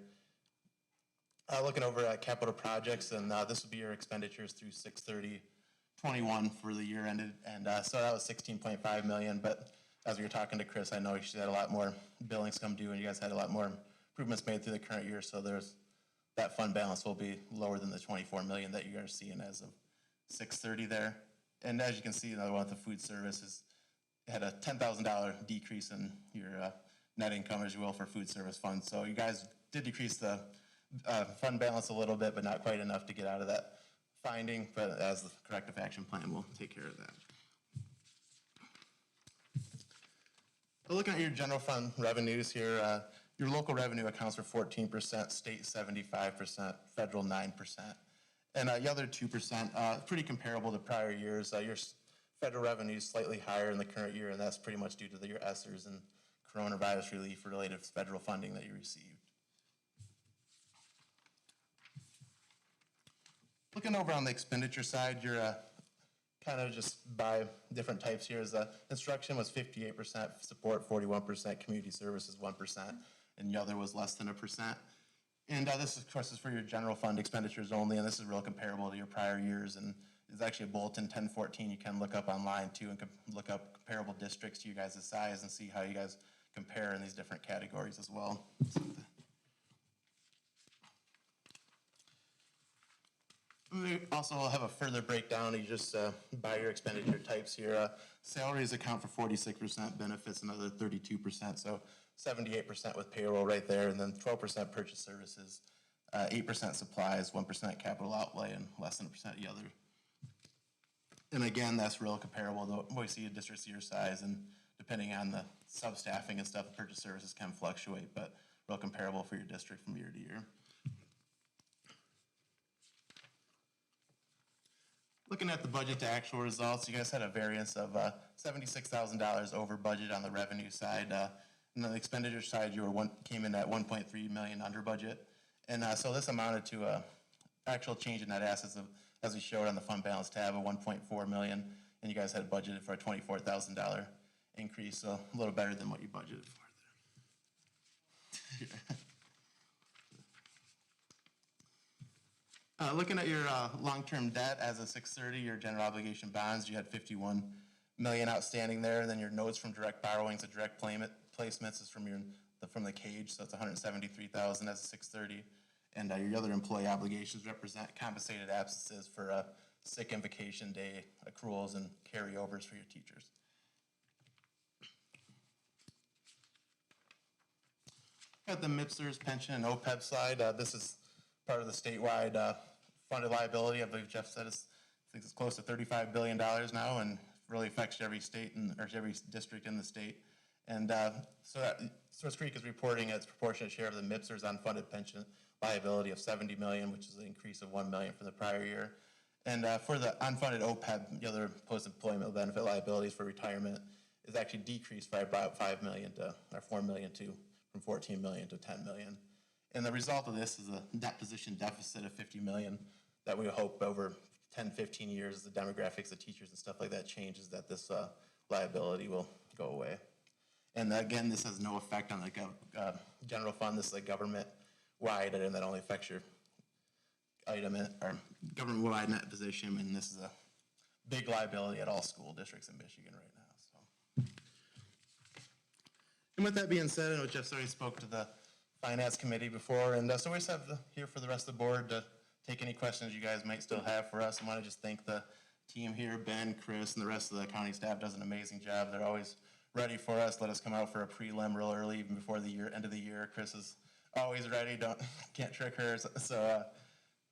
Looking over at capital projects, and this would be your expenditures through 6/30/21 for the year ended. And so that was $16.5 million, but as we were talking to Chris, I know you had a lot more billings come due, and you guys had a lot more improvements made through the current year, so that fund balance will be lower than the $24 million that you guys are seeing as of 6/30 there. And as you can see, another one with the food services, it had a $10,000 decrease in your net income, as you will, for food service funds. So you guys did decrease the fund balance a little bit, but not quite enough to get out of that finding, but as the corrective action plan will take care of that. Looking at your general fund revenues here, your local revenue accounts for 14%, state 75%, federal 9%. And the other 2%, pretty comparable to prior years. Your federal revenue is slightly higher in the current year, and that's pretty much due to your ESSERs and coronavirus relief related federal funding that you received. Looking over on the expenditure side, you're kind of just by different types here. Instruction was 58%, support 41%, community services 1%, and the other was less than 1%. And this, of course, is for your general fund expenditures only, and this is real comparable to your prior years. And there's actually a bulletin 1014 you can look up online too, and look up comparable districts to you guys' size and see how you guys compare in these different categories as well. We also have a further breakdown. You just by your expenditure types here. Salaries account for 46%, benefits another 32%, so 78% with payroll right there, and then 12% purchase services, 8% supplies, 1% capital outlay, and less than 1% the other. And again, that's real comparable to what we see in districts your size, and depending on the sub-staffing and stuff, the purchase services can fluctuate, but real comparable for your district from year to year. Looking at the budget to actual results, you guys had a variance of $76,000 over budget on the revenue side. And on the expenditure side, came in at 1.3 million under budget. And so this amounted to a actual change in net assets of, as we showed on the fund balance tab, of 1.4 million. And you guys had budgeted for a $24,000 increase, so a little better than what you budgeted for there. Looking at your long-term debt as of 6/30, your general obligation bonds, you had 51 million outstanding there. And then your notes from direct borrowings and direct placements is from the cage, so it's 173,000 as of 6/30. And your other employee obligations represent compensated absences for sick and vacation day accruals and carryovers for your teachers. At the MIPSers pension and OPEB side, this is part of the statewide funded liability. I believe Jeff said I think it's close to $35 billion now, and really affects every state or every district in the state. And so Swartz Creek is reporting its proportionate share of the MIPSers unfunded pension liability of 70 million, which is an increase of 1 million from the prior year. And for the unfunded OPEB, the other post-employment benefit liabilities for retirement, is actually decreased by about 5 million to, or 4 million to, from 14 million to 10 million. And the result of this is a net position deficit of 50 million that we hope over 10, 15 years, as the demographics of teachers and stuff like that changes, that this liability will go away. And again, this has no effect on the general fund. This is a government-wide, and that only affects your item or government-wide net position, and this is a big liability at all school districts in Michigan right now. So, and with that being said, I know Jeff already spoke to the Finance Committee before, and so we just have here for the rest of the board to take any questions you guys might still have for us. I want to just thank the team here, Ben, Chris, and the rest of the accounting staff does an amazing job. They're always ready for us. Let us come out for a prelim real early, even before the end of the year. Chris is always ready. Can't trick her. So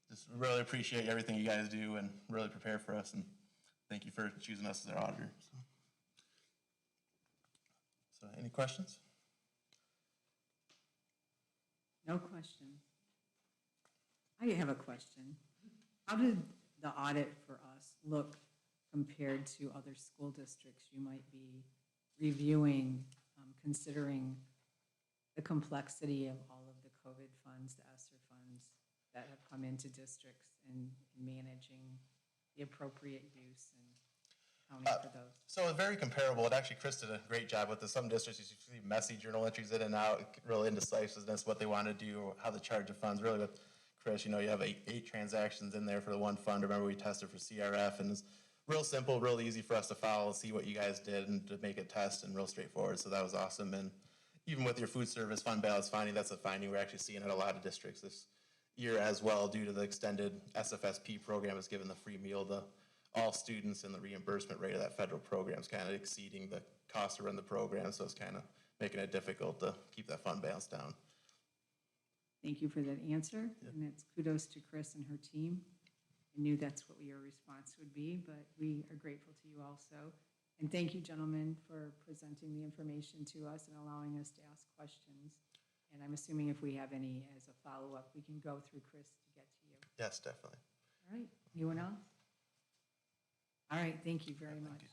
just really appreciate everything you guys do and really prepare for us. And thank you for choosing us as our auditor. So any questions? No questions. I have a question. How did the audit for us look compared to other school districts you might be reviewing, considering the complexity of all of the COVID funds, the ESSER funds that have come into districts, and managing the appropriate use and accounting for those? So it's very comparable. And actually, Chris did a great job with this. Some districts, you see messy journal entries in and out, real indecisiveness, what they want to do, or how they charge the funds. Really with Chris, you have eight transactions in there for the one fund. Remember, we tested for CRF, and it's real simple, real easy for us to follow, see what you guys did, and to make it test, and real straightforward. So that was awesome. And even with your food service fund balance finding, that's a finding we're actually seeing in a lot of districts this year as well, due to the extended SFSP program has given the free meal to all students, and the reimbursement rate of that federal program is kind of exceeding the cost to run the program. So it's kind of making it difficult to keep that fund balance down. Thank you for that answer, and that's kudos to Chris and her team. I knew that's what your response would be, but we are grateful to you also. And thank you, gentlemen, for presenting the information to us and allowing us to ask questions. And I'm assuming if we have any as a follow-up, we can go through Chris to get to you. Yes, definitely. All right, anyone else? All right, thank you very much.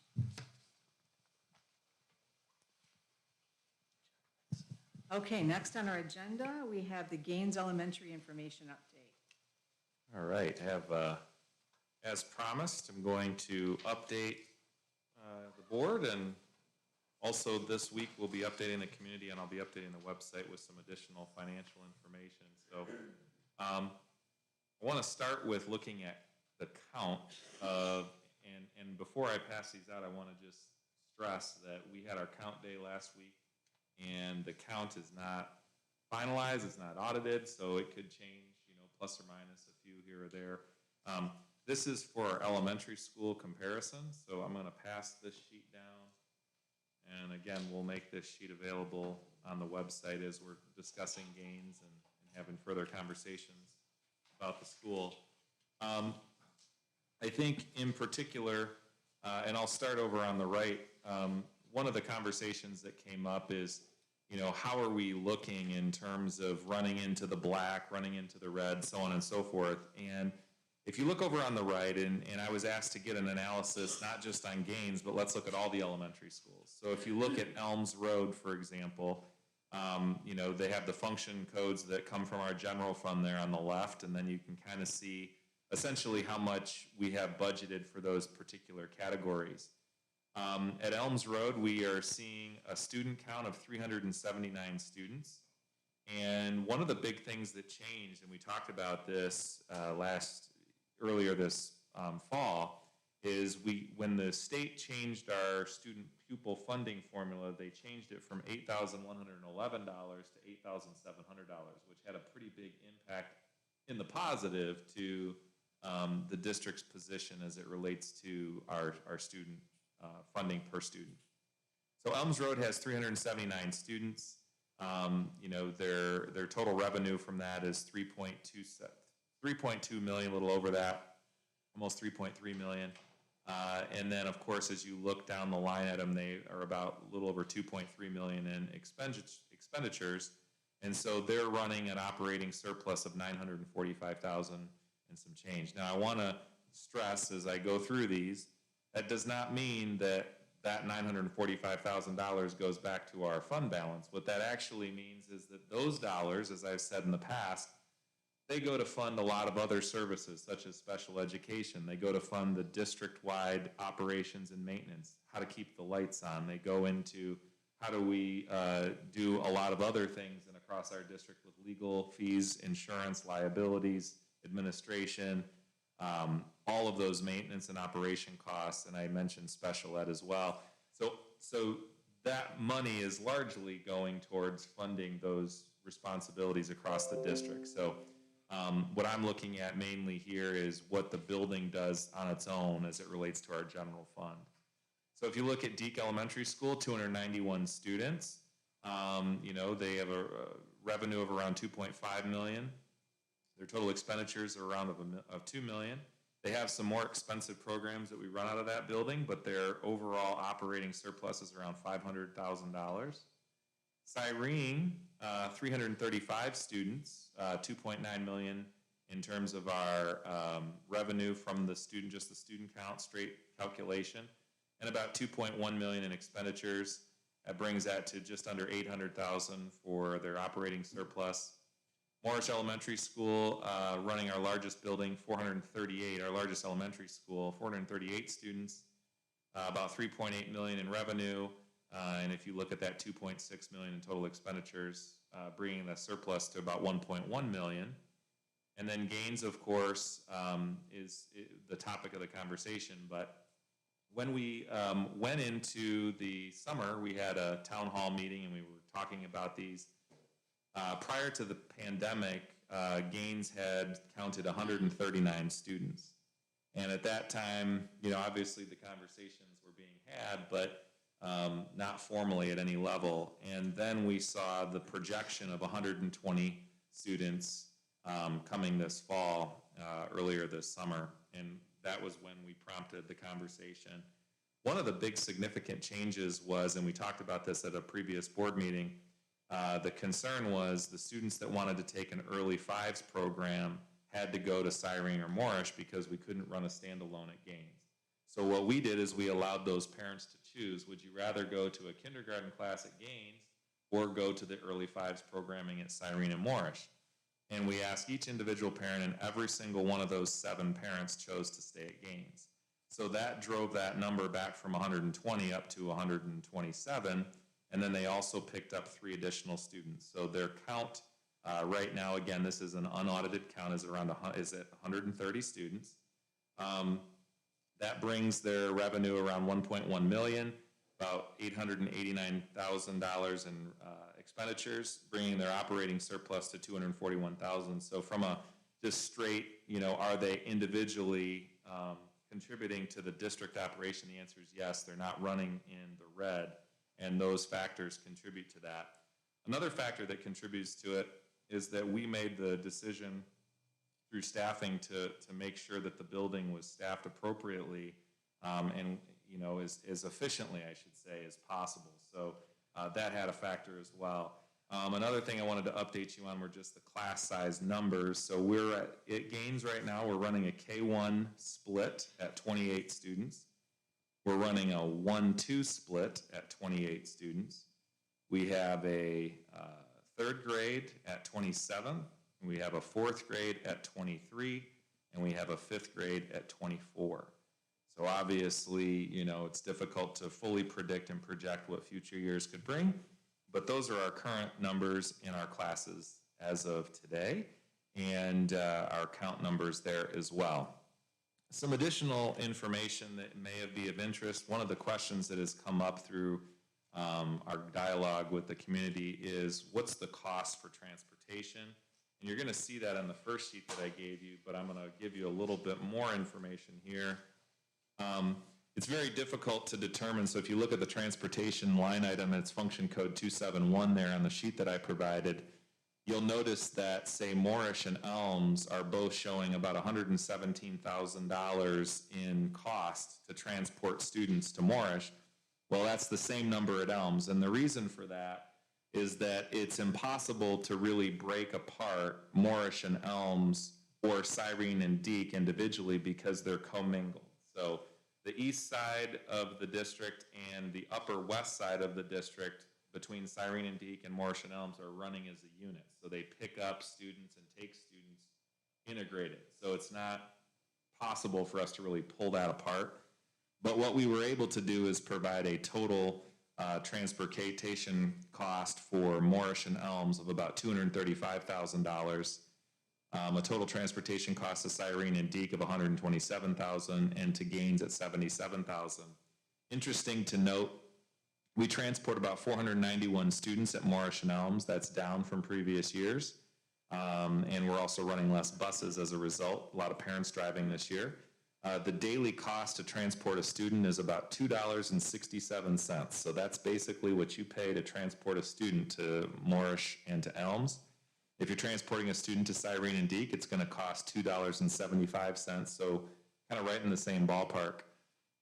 Okay, next on our agenda, we have the Gaines Elementary Information Update. All right, as promised, I'm going to update the board, and also this week we'll be updating the community, and I'll be updating the website with some additional financial information. So I want to start with looking at the count of, and before I pass these out, I want to just stress that we had our count day last week, and the count is not finalized, it's not audited, so it could change, plus or minus a few here or there. This is for our elementary school comparison, so I'm going to pass this sheet down. And again, we'll make this sheet available on the website as we're discussing gains and having further conversations about the school. I think in particular, And I'll start over on the right. One of the conversations that came up is, how are we looking in terms of running into the black, running into the red, so on and so forth. And if you look over on the right, and I was asked to get an analysis, not just on Gaines, but let's look at all the elementary schools. So if you look at Elms Road, for example, they have the function codes that come from our general fund there on the left, and then you can kind of see essentially how much we have budgeted for those particular categories. At Elms Road, we are seeing a student count of 379 students. And one of the big things that changed, and we talked about this earlier this fall, is when the state changed our student pupil funding formula, they changed it from $8,111 to $8,700, which had a pretty big impact in the positive to the district's position as it relates to our student funding per student. So Elms Road has 379 students. Their total revenue from that is 3.2 million, a little over that, almost 3.3 million. And then, of course, as you look down the line at them, they are about a little over 2.3 million in expenditures. And so they're running an operating surplus of 945,000 and some change. Now, I want to stress as I go through these, that does not mean that $945,000 goes back to our fund balance. What that actually means is that those dollars, as I've said in the past, they go to fund a lot of other services, such as special education. They go to fund the district-wide operations and maintenance, how to keep the lights on. They go into how do we do a lot of other things and across our district with legal fees, insurance, liabilities, administration, all of those maintenance and operation costs, and I mentioned special ed as well. So that money is largely going towards funding those responsibilities across the district. So what I'm looking at mainly here is what the building does on its own as it relates to our general fund. So if you look at Deke Elementary School, 291 students, they have a revenue of around 2.5 million. Their total expenditures are around of 2 million. They have some more expensive programs that we run out of that building, but their overall operating surplus is around $500,000. Cyrene, 335 students, 2.9 million in terms of our revenue from the student, just the student count, straight calculation, and about 2.1 million in expenditures. That brings that to just under 800,000 for their operating surplus. Morris Elementary School, running our largest building, 438, our largest elementary school, 438 students, about 3.8 million in revenue, and if you look at that, 2.6 million in total expenditures, bringing the surplus to about 1.1 million. And then Gaines, of course, is the topic of the conversation, but when we went into the summer, we had a town hall meeting and we were talking about these. Prior to the pandemic, Gaines had counted 139 students. And at that time, obviously the conversations were being had, but not formally at any level. And then we saw the projection of 120 students coming this fall, earlier this summer. And that was when we prompted the conversation. One of the big significant changes was, and we talked about this at a previous board meeting, the concern was the students that wanted to take an early fives program had to go to Cyrene or Morrish because we couldn't run a standalone at Gaines. So what we did is we allowed those parents to choose, would you rather go to a kindergarten class at Gaines or go to the early fives programming at Cyrene and Morrish? And we asked each individual parent, and every single one of those 7 parents chose to stay at Gaines. So that drove that number back from 120 up to 127. And then they also picked up 3 additional students. So their count right now, again, this is an unaudited count, is at 130 students. That brings their revenue around 1.1 million, about $889,000 in expenditures, bringing their operating surplus to 241,000. So from a just straight, are they individually contributing to the district operation? The answer is yes. They're not running in the red. And those factors contribute to that. Another factor that contributes to it is that we made the decision through staffing to make sure that the building was staffed appropriately. and, you know, as efficiently, I should say, as possible. So that had a factor as well. Another thing I wanted to update you on were just the class size numbers. So we're at Gaines right now, we're running a K1 split at 28 students. We're running a 1-2 split at 28 students. We have a third grade at 27, and we have a fourth grade at 23, and we have a fifth grade at 24. So obviously, you know, it's difficult to fully predict and project what future years could bring, but those are our current numbers in our classes as of today, and our count numbers there as well. Some additional information that may be of interest. One of the questions that has come up through our dialogue with the community is, what's the cost for transportation? And you're going to see that on the first sheet that I gave you, but I'm going to give you a little bit more information here. It's very difficult to determine, so if you look at the transportation line item, it's function code 271 there on the sheet that I provided, you'll notice that, say, Morrish and Elms are both showing about $117,000 in cost to transport students to Morrish. Well, that's the same number at Elms, and the reason for that is that it's impossible to really break apart Morrish and Elms or Cyrene and Deke individually because they're commingled. So the east side of the district and the upper west side of the district between Cyrene and Deke and Morrish and Elms are running as a unit. So they pick up students and take students integrated. So it's not possible for us to really pull that apart. But what we were able to do is provide a total transportation cost for Morrish and Elms of about $235,000, a total transportation cost to Cyrene and Deke of $127,000, and to Gaines at $77,000. Interesting to note, we transport about 491 students at Morrish and Elms. That's down from previous years. And we're also running less buses as a result. A lot of parents driving this year. The daily cost to transport a student is about $2.67. So that's basically what you pay to transport a student to Morrish and to Elms. If you're transporting a student to Cyrene and Deke, it's going to cost $2.75. So kind of right in the same ballpark.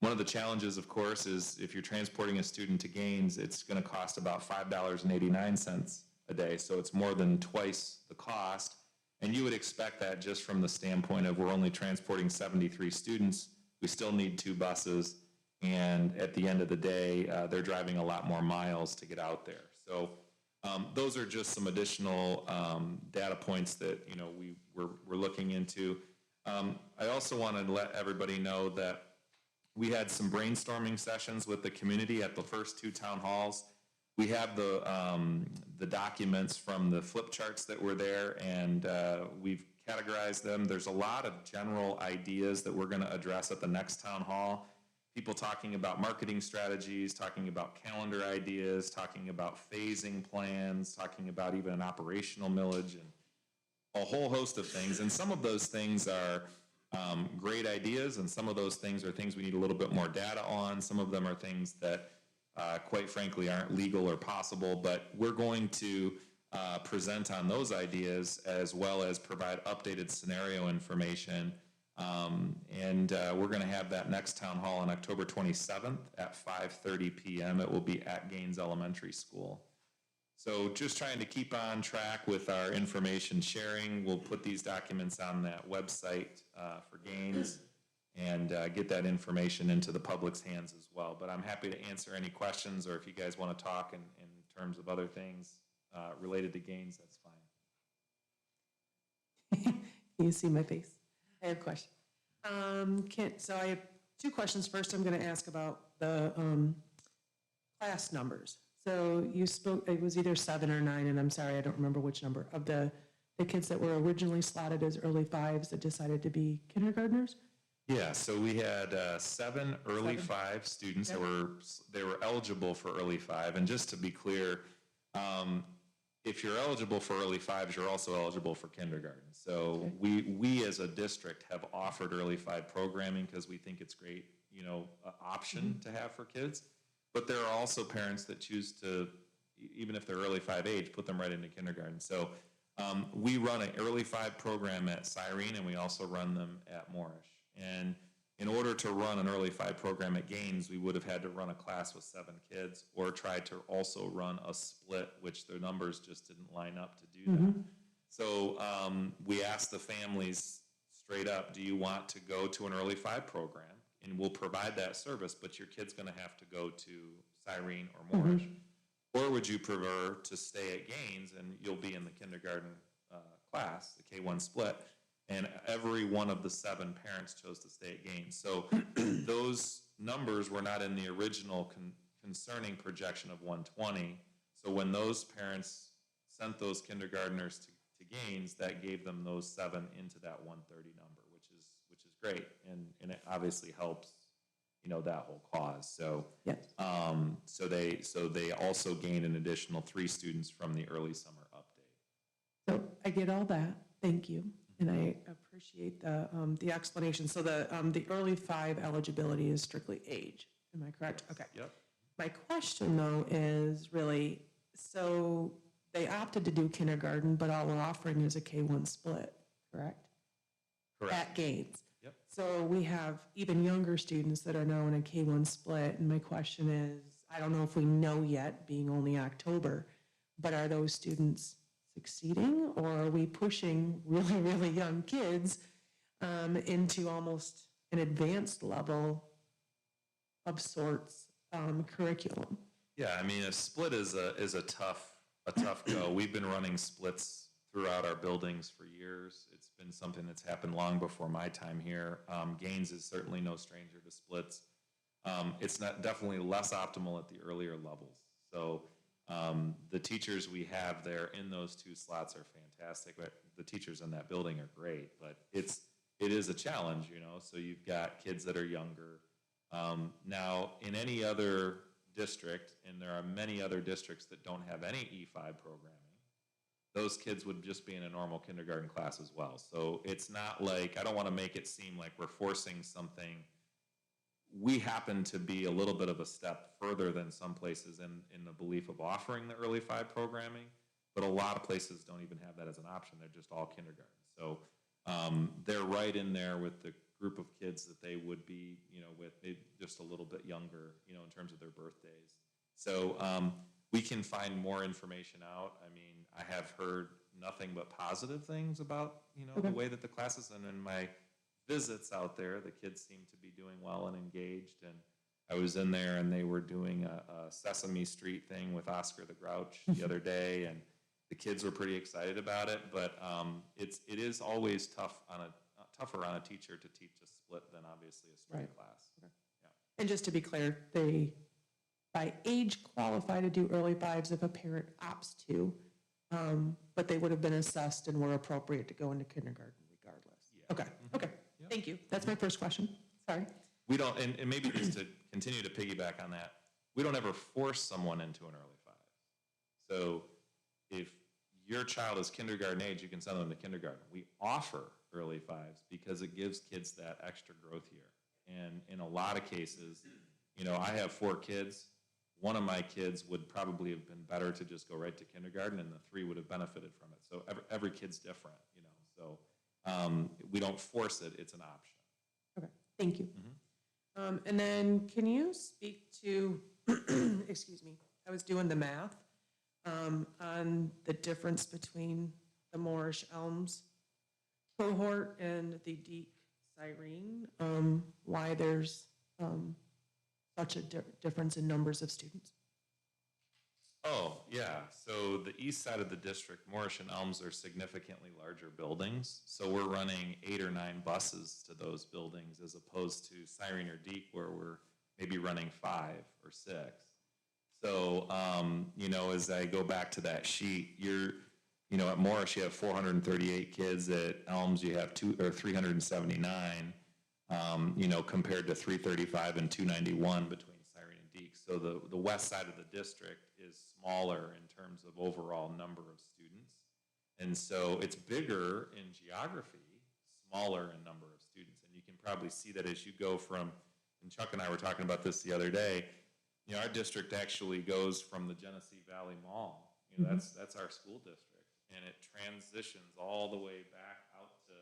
One of the challenges, of course, is if you're transporting a student to Gaines, it's going to cost about $5.89 a day. So it's more than twice the cost. And you would expect that just from the standpoint of we're only transporting 73 students. We still need 2 buses. And at the end of the day, they're driving a lot more miles to get out there. So those are just some additional data points that, you know, we're looking into. I also wanted to let everybody know that we had some brainstorming sessions with the community at the first 2 town halls. We have the documents from the flip charts that were there, and we've categorized them. There's a lot of general ideas that we're going to address at the next town hall. People talking about marketing strategies, talking about calendar ideas, talking about phasing plans, talking about even an operational millage, and a whole host of things. And some of those things are great ideas, and some of those things are things we need a little bit more data on. Some of them are things that quite frankly aren't legal or possible, but we're going to present on those ideas as well as provide updated scenario information. We're going to have that next town hall on October 27th at 5:30 p.m. It will be at Gaines Elementary School. So just trying to keep on track with our information sharing. We'll put these documents on that website for Gaines and get that information into the public's hands as well. But I'm happy to answer any questions, or if you guys want to talk in terms of other things related to Gaines, that's fine. You see my face. I have a question. So I have 2 questions. First, I'm going to ask about the class numbers. So you spoke, it was either 7 or 9, and I'm sorry, I don't remember which number, of the kids that were originally slotted as early 5s that decided to be kindergartners? Yeah, so we had 7 early 5 students that were eligible for early 5. And just to be clear, if you're eligible for early 5s, you're also eligible for kindergarten. So we as a district have offered early 5 programming because we think it's great, you know, option to have for kids. But there are also parents that choose to, even if they're early 5 age, put them right into kindergarten. So we run an early 5 program at Cyrene, and we also run them at Morrish. And in order to run an early 5 program at Gaines, we would have had to run a class with 7 kids or try to also run a split, which the numbers just didn't line up to do that. So we asked the families straight up, do you want to go to an early 5 program? And we'll provide that service, but your kid's going to have to go to Cyrene or Moorish. Or would you prefer to stay at Gaines and you'll be in the kindergarten class, the K-1 split, and every one of the 7 parents chose to stay at Gaines. So those numbers were not in the original concerning projection of 120. So when those parents sent those kindergartners to Gaines, that gave them those 7 into that 130 number, which is great, and it obviously helps, you know, that whole cause. So so they also gained an additional 3 students from the early summer update. So I get all that, thank you, and I appreciate the explanation. So the early 5 eligibility is strictly age, am I correct? Okay. Yep. My question though is really, so they opted to do kindergarten, but all we're offering is a K-1 split, correct? Correct. At Gaines. Yep. So we have even younger students that are now in a K-1 split, and my question is, I don't know if we know yet, being only October, but are those students succeeding, or are we pushing really, really young kids into almost an advanced level of sorts curriculum? Yeah, I mean, a split is a tough go. We've been running splits throughout our buildings for years. It's been something that's happened long before my time here. Gaines is certainly no stranger to splits. It's not definitely less optimal at the earlier levels. So the teachers we have there in those 2 slots are fantastic. But the teachers in that building are great, but it is a challenge, you know. So you've got kids that are younger. Now, in any other district, and there are many other districts that don't have any E5 programming, those kids would just be in a normal kindergarten class as well. So it's not like, I don't want to make it seem like we're forcing something. We happen to be a little bit of a step further than some places in the belief of offering the early 5 programming, but a lot of places don't even have that as an option. They're just all kindergarten. So they're right in there with the group of kids that they would be, you know, with maybe just a little bit younger, you know, in terms of their birthdays. So we can find more information out. I mean, I have heard nothing but positive things about, you know, the way that the classes, and in my visits out there, the kids seem to be doing well and engaged. And I was in there and they were doing a Sesame Street thing with Oscar the Grouch the other day, and the kids were pretty excited about it. But it is always tougher on a teacher to teach a split than obviously a straight class. Okay. Yeah. And just to be clear, they, by age, qualify to do early 5s if a parent opts to, but they would have been assessed and were appropriate to go into kindergarten regardless. Yeah. Okay, okay, Yeah. thank you. That's my first question, sorry. We don't, and maybe just to continue to piggyback on that, we don't ever force someone into an early 5. So if your child is kindergarten age, you can send them to kindergarten. We offer early 5s because it gives kids that extra growth year. And in a lot of cases, you know, I have 4 kids. One of my kids would probably have been better to just go right to kindergarten, and the 3 would have benefited from it. So every kid's different, you know. So we don't force it; it's an option. Okay, thank you. And then can you speak to, excuse me, I was doing the math on the difference between the Moorish Elms cohort and the Deek Cyrene, why there's such a difference in numbers of students? Oh, yeah. So the east side of the district, Moorish and Elms, are significantly larger buildings. So we're running 8 or 9 buses to those buildings as opposed to Cyrene or Deek, where we're maybe running 5 or 6. So, you know, as I go back to that sheet, you know, at Moorish, you have 438 kids. At Elms, you have 379, you know, compared to 335 and 291 between Cyrene and Deek. So the west side of the district is smaller in terms of overall number of students. And so it's bigger in geography, smaller in number of students. And you can probably see that as you go from, and Chuck and I were talking about this the other day, you know, our district actually goes from the Genesee Valley Mall. You know, that's our school district. And it transitions all the way back out to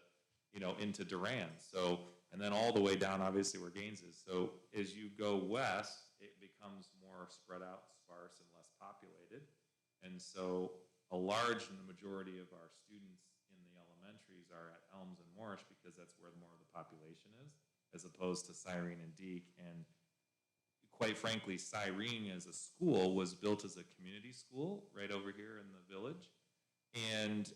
into Durand. So, and then all the way down, obviously, where Gaines is. So as you go west, it becomes more spread out, sparse, and less populated. And so a large majority of our students in the elementaries are at Elms and Morrish because that's where more of the population is, as opposed to Cyrene and Deke. And quite frankly, Cyrene as a school was built as a community school right over here in the village. And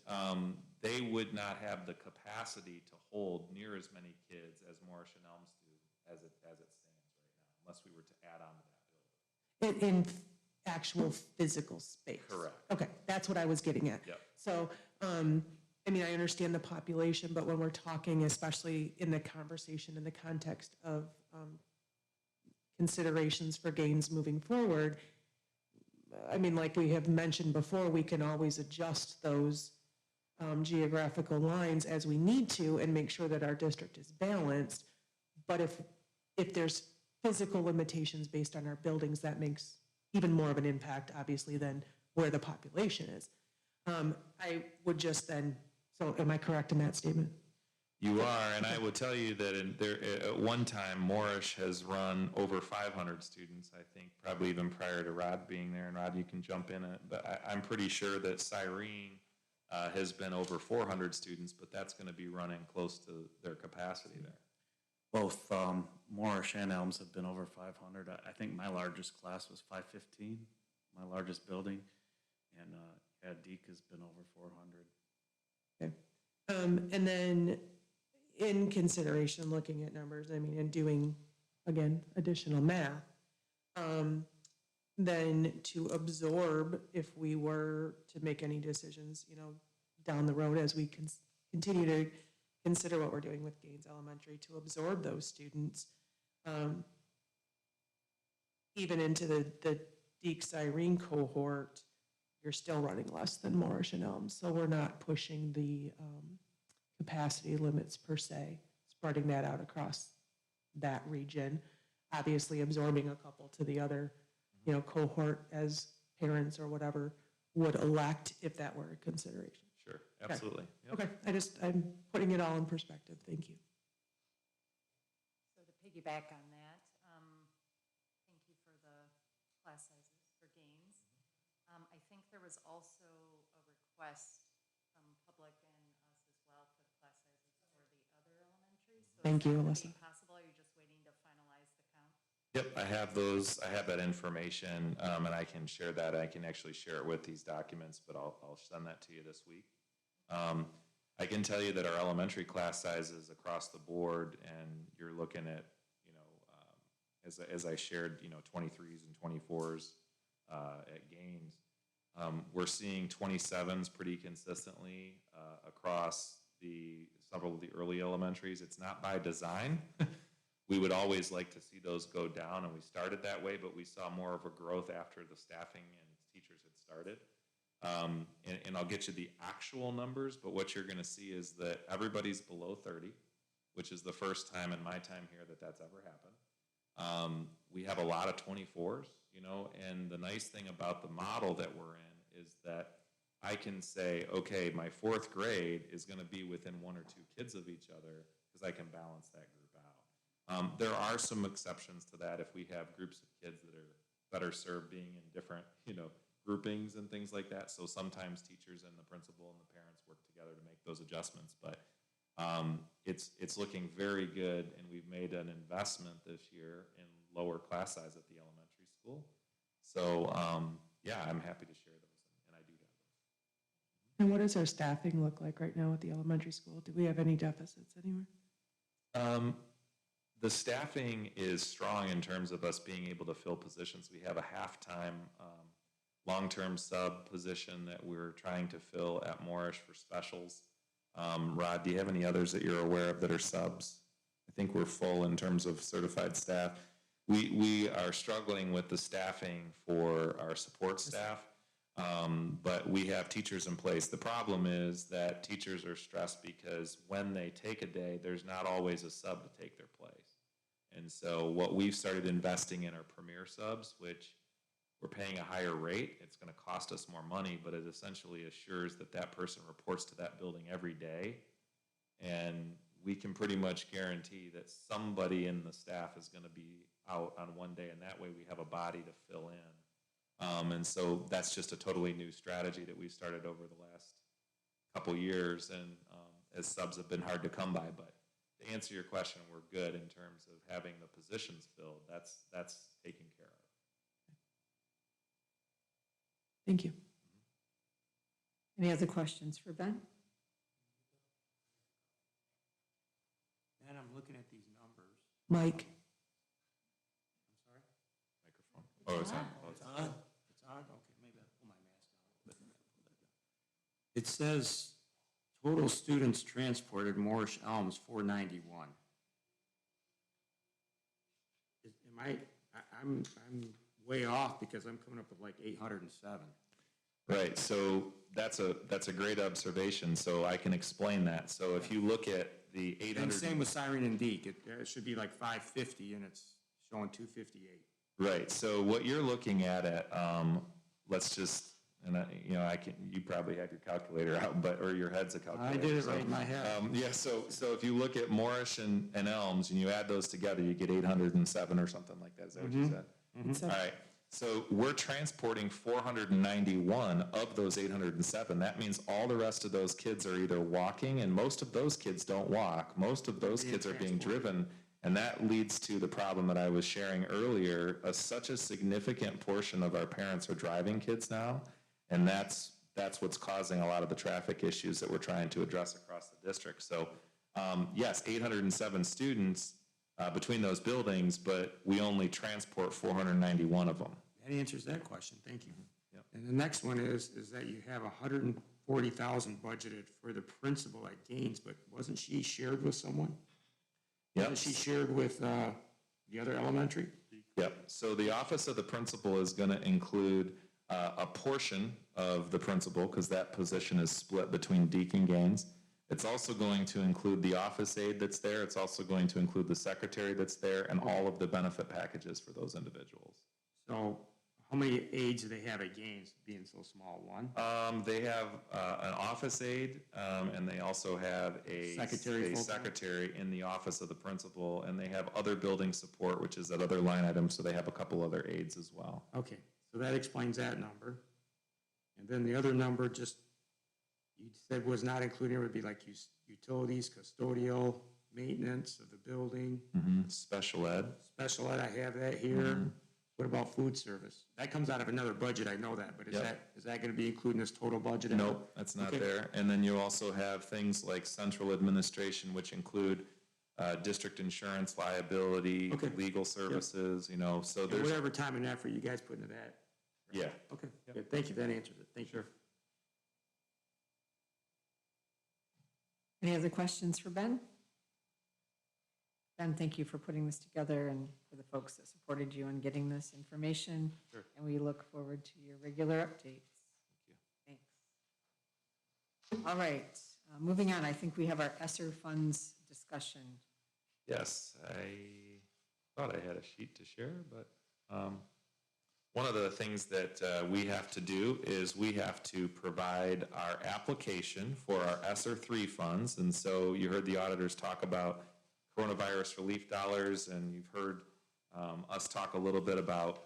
they would not have the capacity to hold near as many kids as Morrish and Elms do as it stands right now, unless we were to add on to that building. In actual physical space? Correct. Okay, that's what I was getting at. Yep. So, I mean, I understand the population, but when we're talking, especially in the conversation, in the context of considerations for Gaines moving forward, I mean, like we have mentioned before, we can always adjust those geographical lines as we need to and make sure that our district is balanced. But if there's physical limitations based on our buildings, that makes even more of an impact, obviously, than where the population is. I would just then, so am I correct in that statement? You are, and I will tell you that at one time, Morrish has run over 500 students, I think, probably even prior to Rod being there. And Rod, you can jump in, but I'm pretty sure that Cyrene has been over 400 students, but that's going to be running close to their capacity there. Both Morrish and Elms have been over 500. I think my largest class was 515, my largest building, and Deke has been over 400. Okay. And then in consideration, looking at numbers, I mean, and doing, again, additional math, then to absorb, if we were to make any decisions, down the road as we continue to consider what we're doing with Gaines Elementary, to absorb those students, even into the Deke Cyrene cohort, you're still running less than Morrish and Elms. So we're not pushing the capacity limits per se, spreading that out across that region, obviously absorbing a couple to the other, cohort as parents or whatever would elect if that were a consideration. Sure, absolutely. Yep. Okay, I'm putting it all in perspective. Thank you. So to piggyback on that, thank you for the class sizes for Gaines. I think there was also a request from public and us as well for the class sizes for the other elementaries. So Thank you, is that Alyssa. gonna be possible? Are you just waiting to finalize the count? Yep, I have those. I have that information, and I can share that. I can actually share it with these documents, but I'll send that to you this week. I can tell you that our elementary class sizes across the board, and you're looking at, as I shared, 23s and 24s at Gaines. We're seeing 27s pretty consistently across several of the early elementaries. It's not by design. We would always like to see those go down, and we started that way, but we saw more of a growth after the staffing and teachers had started. And I'll get you the actual numbers, but what you're going to see is that everybody's below 30, which is the first time in my time here that that's ever happened. We have a lot of 24s, and the nice thing about the model that we're in is that I can say, okay, my fourth grade is going to be within one or two kids of each other because I can balance that group out. There are some exceptions to that if we have groups of kids that are better served being in different, groupings and things like that. So sometimes teachers and the principal and the parents work together to make those adjustments. But it's looking very good, and we've made an investment this year in lower class size at the elementary school. So yeah, I'm happy to share those, and I do have those. And what does our staffing look like right now at the elementary school? Do we have any deficits anywhere? The staffing is strong in terms of us being able to fill positions. We have a half-time long-term sub position that we're trying to fill at Morrish for specials. Rod, do you have any others that you're aware of that are subs? I think we're full in terms of certified staff. We are struggling with the staffing for our support staff, but we have teachers in place. The problem is that teachers are stressed because when they take a day, there's not always a sub to take their place. And so what we've started investing in are premier subs, which we're paying a higher rate. It's going to cost us more money, but it essentially assures that that person reports to that building every day. And we can pretty much guarantee that somebody in the staff is gonna be out on one day, and that way we have a body to fill in. And so that's just a totally new strategy that we started over the last couple years, and as subs have been hard to come by, but to answer your question, we're good in terms of having the positions filled. That's taken care of. Thank you. Any other questions for Ben? Man, I'm looking at these numbers. Mike? I'm sorry? Microphone. Oh, it's on. Oh, It's on? It's on? Okay, maybe I'll pull my mask down. It says total students transported Morris Elms, 491. I'm way off because I'm coming up with like 807. Right, so that's a great observation, so I can explain that. So if you look at the 800. And same with Siren and Deke. It should be like 550 and it's showing 258. Right, so what you're looking at, let's just, and you probably have your calculator out, or your head's a calculator. I did it right in my head. Yeah, so if you look at Morris and Elms and you add those together, you get 807 or something like that. Is that what you said? All right, so we're transporting 491 of those 807. That means all the rest of those kids are either walking, and most of those kids don't walk. Most of those kids are being driven, and that leads to the problem that I was sharing earlier. Such a significant portion of our parents are driving kids now, and that's what's causing a lot of the traffic issues that we're trying to address across the district. So, yes, 807 students between those buildings, but we only transport 491 of them. That answers that question. Thank you. Yep. And the next one is that you have 140,000 budgeted for the principal at Gaines, but wasn't she shared with someone? Yep. Wasn't she shared with the other elementary? Yep. So the office of the principal is going to include a portion of the principal, because that position is split between Deke and Gaines. It's also going to include the office aide that's there. It's also going to include the secretary that's there, and all of the benefit packages for those individuals. So how many aides do they have at Gaines, being so small? One? They have an office aide, and they also have a secretary in the office of the principal, and they have other building support, which is that other line item, so they have a couple other aides as well. Okay, so that explains that number. And then the other number, just you said was not included, would be like utilities, custodial, maintenance of the building. Special ed. Special ed, I have that here. What about food service? That comes out of another budget, I know that, but is that going to be included in this total budget? Nope, that's not there. And then you also have things like central administration, which include district insurance, liability, legal services, so there's. Whatever time and effort you guys put into that. Yeah. Okay, good, thank you, that answers it, thank you. Any other questions for Ben? Ben, thank you for putting this together and for the folks that supported you in getting this information. Sure. And we look forward to your regular updates. Thank you. Thanks. All right, moving on, I think we have our ESSER funds discussion. Yes, I thought I had a sheet to share, but one of the things that we have to do is we have to provide our application for our ESSER 3 funds. And so you heard the auditors talk about coronavirus relief dollars, and you've heard us talk a little bit about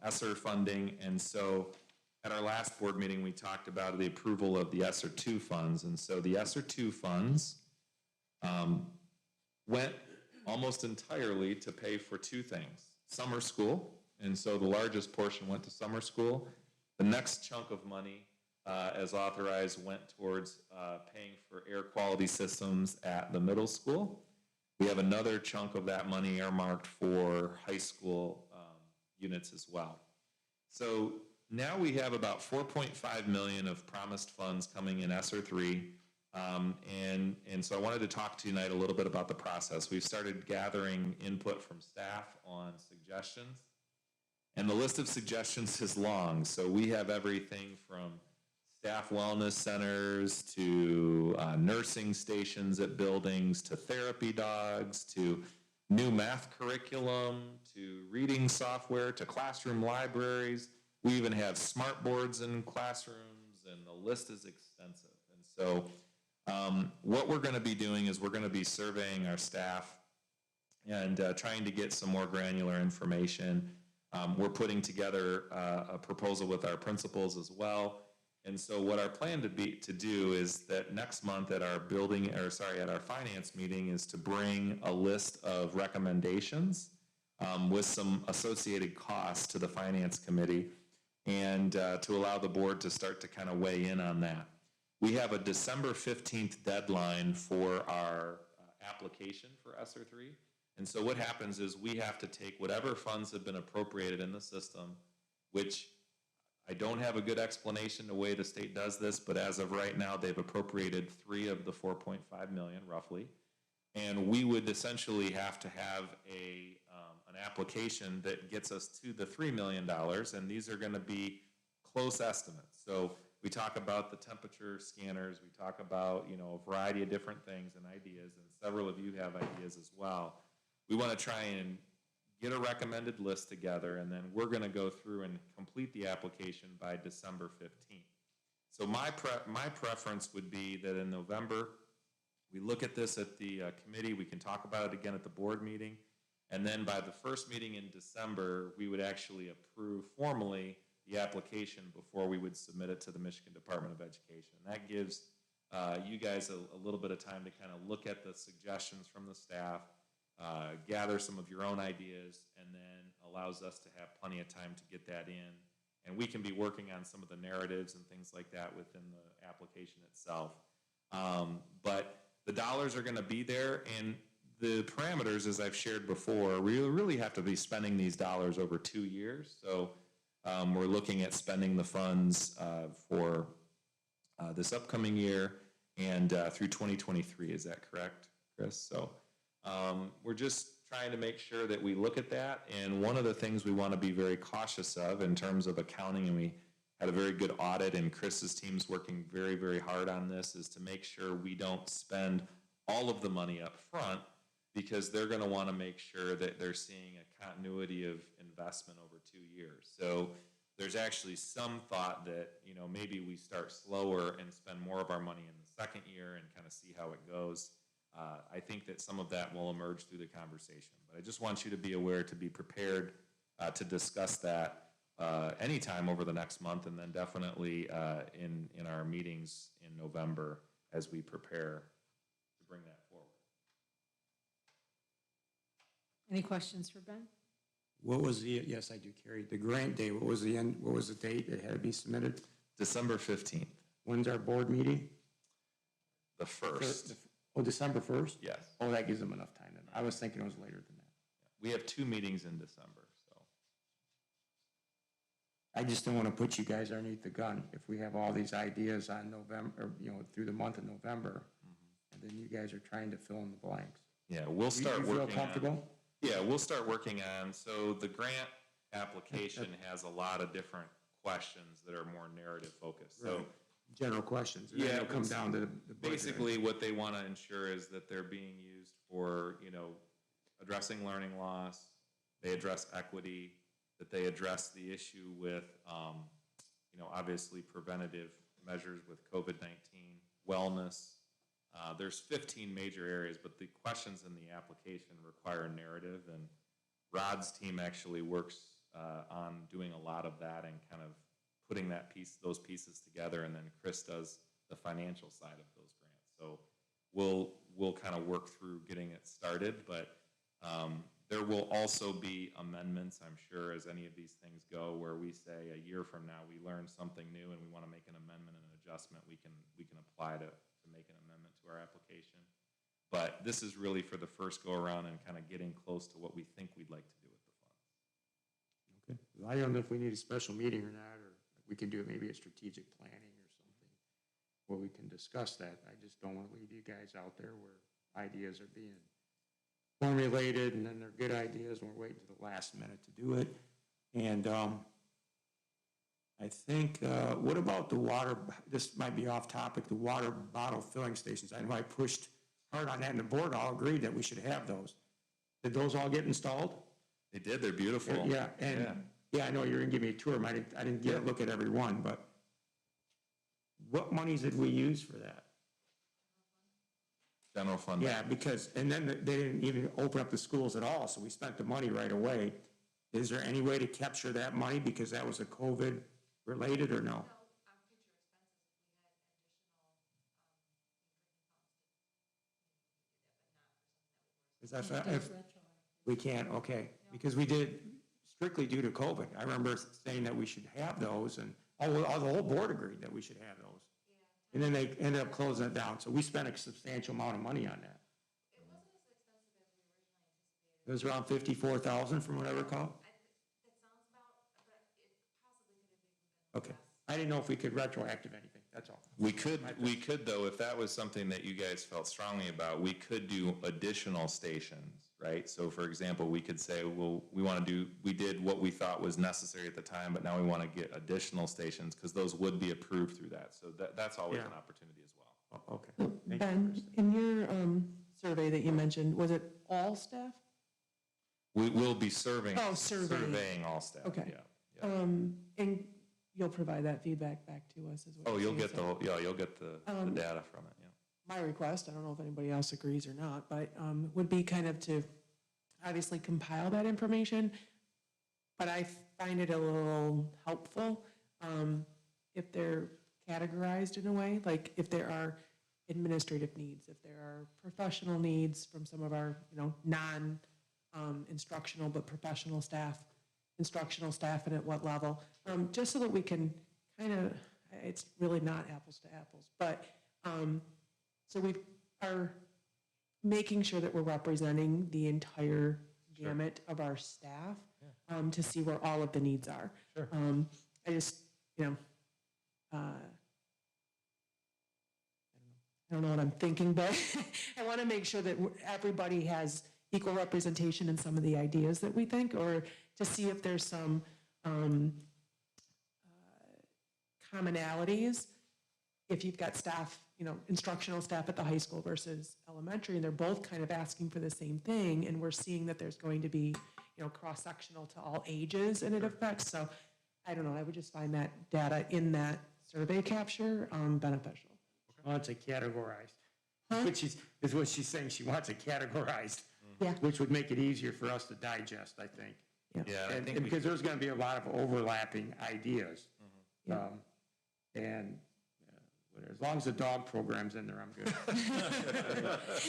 ESSER funding. And so at our last board meeting, we talked about the approval of the ESSER 2 funds. And so the ESSER 2 funds went almost entirely to pay for two things: summer school, and so the largest portion went to summer school. The next chunk of money, as authorized, went towards paying for air quality systems at the middle school. We have another chunk of that money earmarked for high school units as well. So now we have about $4.5 million of promised funds coming in ESSER 3. And so I wanted to talk to you tonight a little bit about the process. We've started gathering input from staff on suggestions, and the list of suggestions is long. So we have everything from staff wellness centers to nursing stations at buildings to therapy dogs to new math curriculum to reading software to classroom libraries. We even have smart boards in classrooms, and the list is extensive. And so What we're going to be doing is we're going to be surveying our staff and trying to get some more granular information. We're putting together a proposal with our principals as well. And so what our plan to do is that next month at our at our finance meeting is to bring a list of recommendations with some associated costs to the finance committee and to allow the board to start to kind of weigh in on that. We have a December 15th deadline for our application for SR3. And so what happens is we have to take whatever funds have been appropriated in the system, which I don't have a good explanation the way the state does this, but as of right now, they've appropriated 3 of the 4.5 million roughly. And we would essentially have to have an application that gets us to the $3 million, and these are gonna be close estimates. So we talk about the temperature scanners, we talk about, you know, a variety of different things and ideas, and several of you have ideas as well. We wanna try and get a recommended list together, and then we're gonna go through and complete the application by December 15th. So my preference would be that in November, we look at this at the committee, we can talk about it again at the board meeting, and then by the first meeting in December, we would actually approve formally the application before we would submit it to the Michigan Department of Education. And that gives you guys a little bit of time to kind of look at the suggestions from the staff, gather some of your own ideas, and then allows us to have plenty of time to get that in. And we can be working on some of the narratives and things like that within the application itself. But the dollars are going to be there, and the parameters, as I've shared before, we really have to be spending these dollars over 2 years. So we're looking at spending the funds for this upcoming year and through 2023. Is that correct, Chris? So we're just trying to make sure that we look at that. And one of the things we want to be very cautious of in terms of accounting, and we had a very good audit, and Chris's team's working very, very hard on this, is to make sure we don't spend all of the money up front, because they're going to want to make sure that they're seeing a continuity of investment over 2 years. So there's actually some thought that, you know, maybe we start slower and spend more of our money in the second year and kind of see how it goes. I think that some of that will emerge through the conversation, but I just want you to be aware, to be prepared to discuss that anytime over the next month, and then definitely in our meetings in November as we prepare to bring that forward. Any questions for Ben? What was the, yes, I do carry the grant date. What was the end, what was the date that had to be submitted? December 15th. When's our board meeting? The 1st. Oh, December 1st? Yes. Oh, that gives them enough time then. I was thinking it was later than that. We have 2 meetings in December, so. I just don't want to put you guys underneath the gun. If we have all these ideas on November, or, you know, through the month of November, and then you guys are trying to fill in the blanks. Yeah, we'll start You feel working comfortable? Yeah, we'll start working on, so the grant application has a lot of different questions that are more narrative focused. So Right. General questions. and then Yeah, it'll come it's down to the budget. basically what they want to ensure is that they're being used for, you know, addressing learning loss, they address equity, that they address the issue with, you know, obviously preventative measures with COVID-19, wellness. There's 15 major areas, but the questions in the application require a narrative, and Rod's team actually works on doing a lot of that and kind of putting those pieces together, and then Chris does the financial side of those grants. So we'll kind of work through getting it started, but there will also be amendments, I'm sure, as any of these things go, where we say a year from now we learn something new and we want to make an amendment and an adjustment, we can apply to make an amendment to our application. But this is really for the first go around and kind of getting close to what we think we'd like to do with the funds. Okay. Well, I don't know if we need a special meeting or not, or we can do it maybe a strategic planning or something where we can discuss that. I just don't want to leave you guys out there where ideas are being formulated and then they're good ideas and we're waiting to the last minute to do it. And I think, what about the water, this might be off topic, the water bottle filling stations. I know I pushed hard on that and the board all agreed that we should have those. Did those all get installed? They did, they're beautiful. Yeah, and yeah, I know you're gonna give me a tour. I didn't get a look at every one, but what monies did we use for that? General fund. Yeah, because, and then they didn't even open up the schools at all, so we spent the money right away. Is there any way to capture that money because that was a COVID related or no? Is that, if, we can't, okay, because we did strictly due to COVID. I remember saying that we should have those, and the whole board agreed that we should have those. And then they ended up closing it down, so we spent a substantial amount of money on that. It was around 54,000 from what I recall? Okay, I didn't know if we could retroactive anything, that's all. We could though, if that was something that you guys felt strongly about, we could do additional stations, right? So for example, we could say, well, we did what we thought was necessary at the time, but now we want to get additional stations because those would be approved through that. So that's always an opportunity as well. Oh, okay. Thank you. Ben, in your survey that you mentioned, was it all staff? We will be surveying all staff. Okay. Yeah. And you'll provide that feedback back to us as well? Oh, you'll get the data from it, yeah. My request, I don't know if anybody else agrees or not, but would be kind of to obviously compile that information, but I find it a little helpful if they're categorized in a way, like if there are administrative needs, if there are professional needs from some of our, non-instructional but professional staff, instructional staff, and at what level, just so that we can kind of, it's really not apples to apples, but so we are making sure that we're representing the entire gamut of our staff to see where all of the needs are. Sure. I just, I don't know what I'm thinking, but I want to make sure that everybody has equal representation in some of the ideas that we think, or to see if there's some commonalities. If you've got staff, instructional staff at the high school versus elementary, and they're both kind of asking for the same thing, and we're seeing that there's going to be, cross-sectional to all ages, and it affects, so I don't know, I would just find that data in that survey capture beneficial. Wants it categorized. Huh? Which is what she's saying, she wants it categorized. Yeah. Which would make it easier for us to digest, I think. Yeah, I think And because there's gonna be a lot of overlapping ideas. Yeah. And as long as the dog program's in there, I'm good.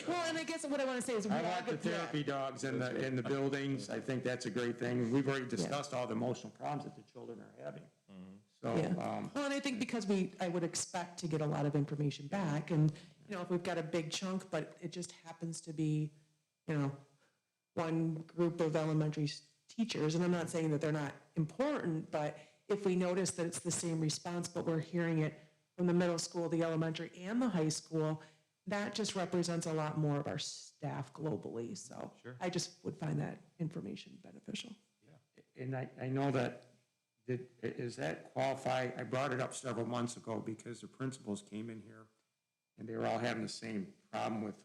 Well, and I guess what I want to say is, I want the therapy dogs in the buildings, I think that's a great thing. We've already discussed all the emotional problems that the children are having. So, well, and I think because I would expect to get a lot of information back, and, if we've got a big chunk, but it just happens to be, one group of elementary teachers, and I'm not saying that they're not important, but if we notice that it's the same response, but we're hearing it from the middle school, the elementary, and the high school, that just represents a lot more of our staff globally, so I just would find that information beneficial. yeah. And I know that, does that qualify? I brought it up several months ago because the principals came in here and they were all having the same problem with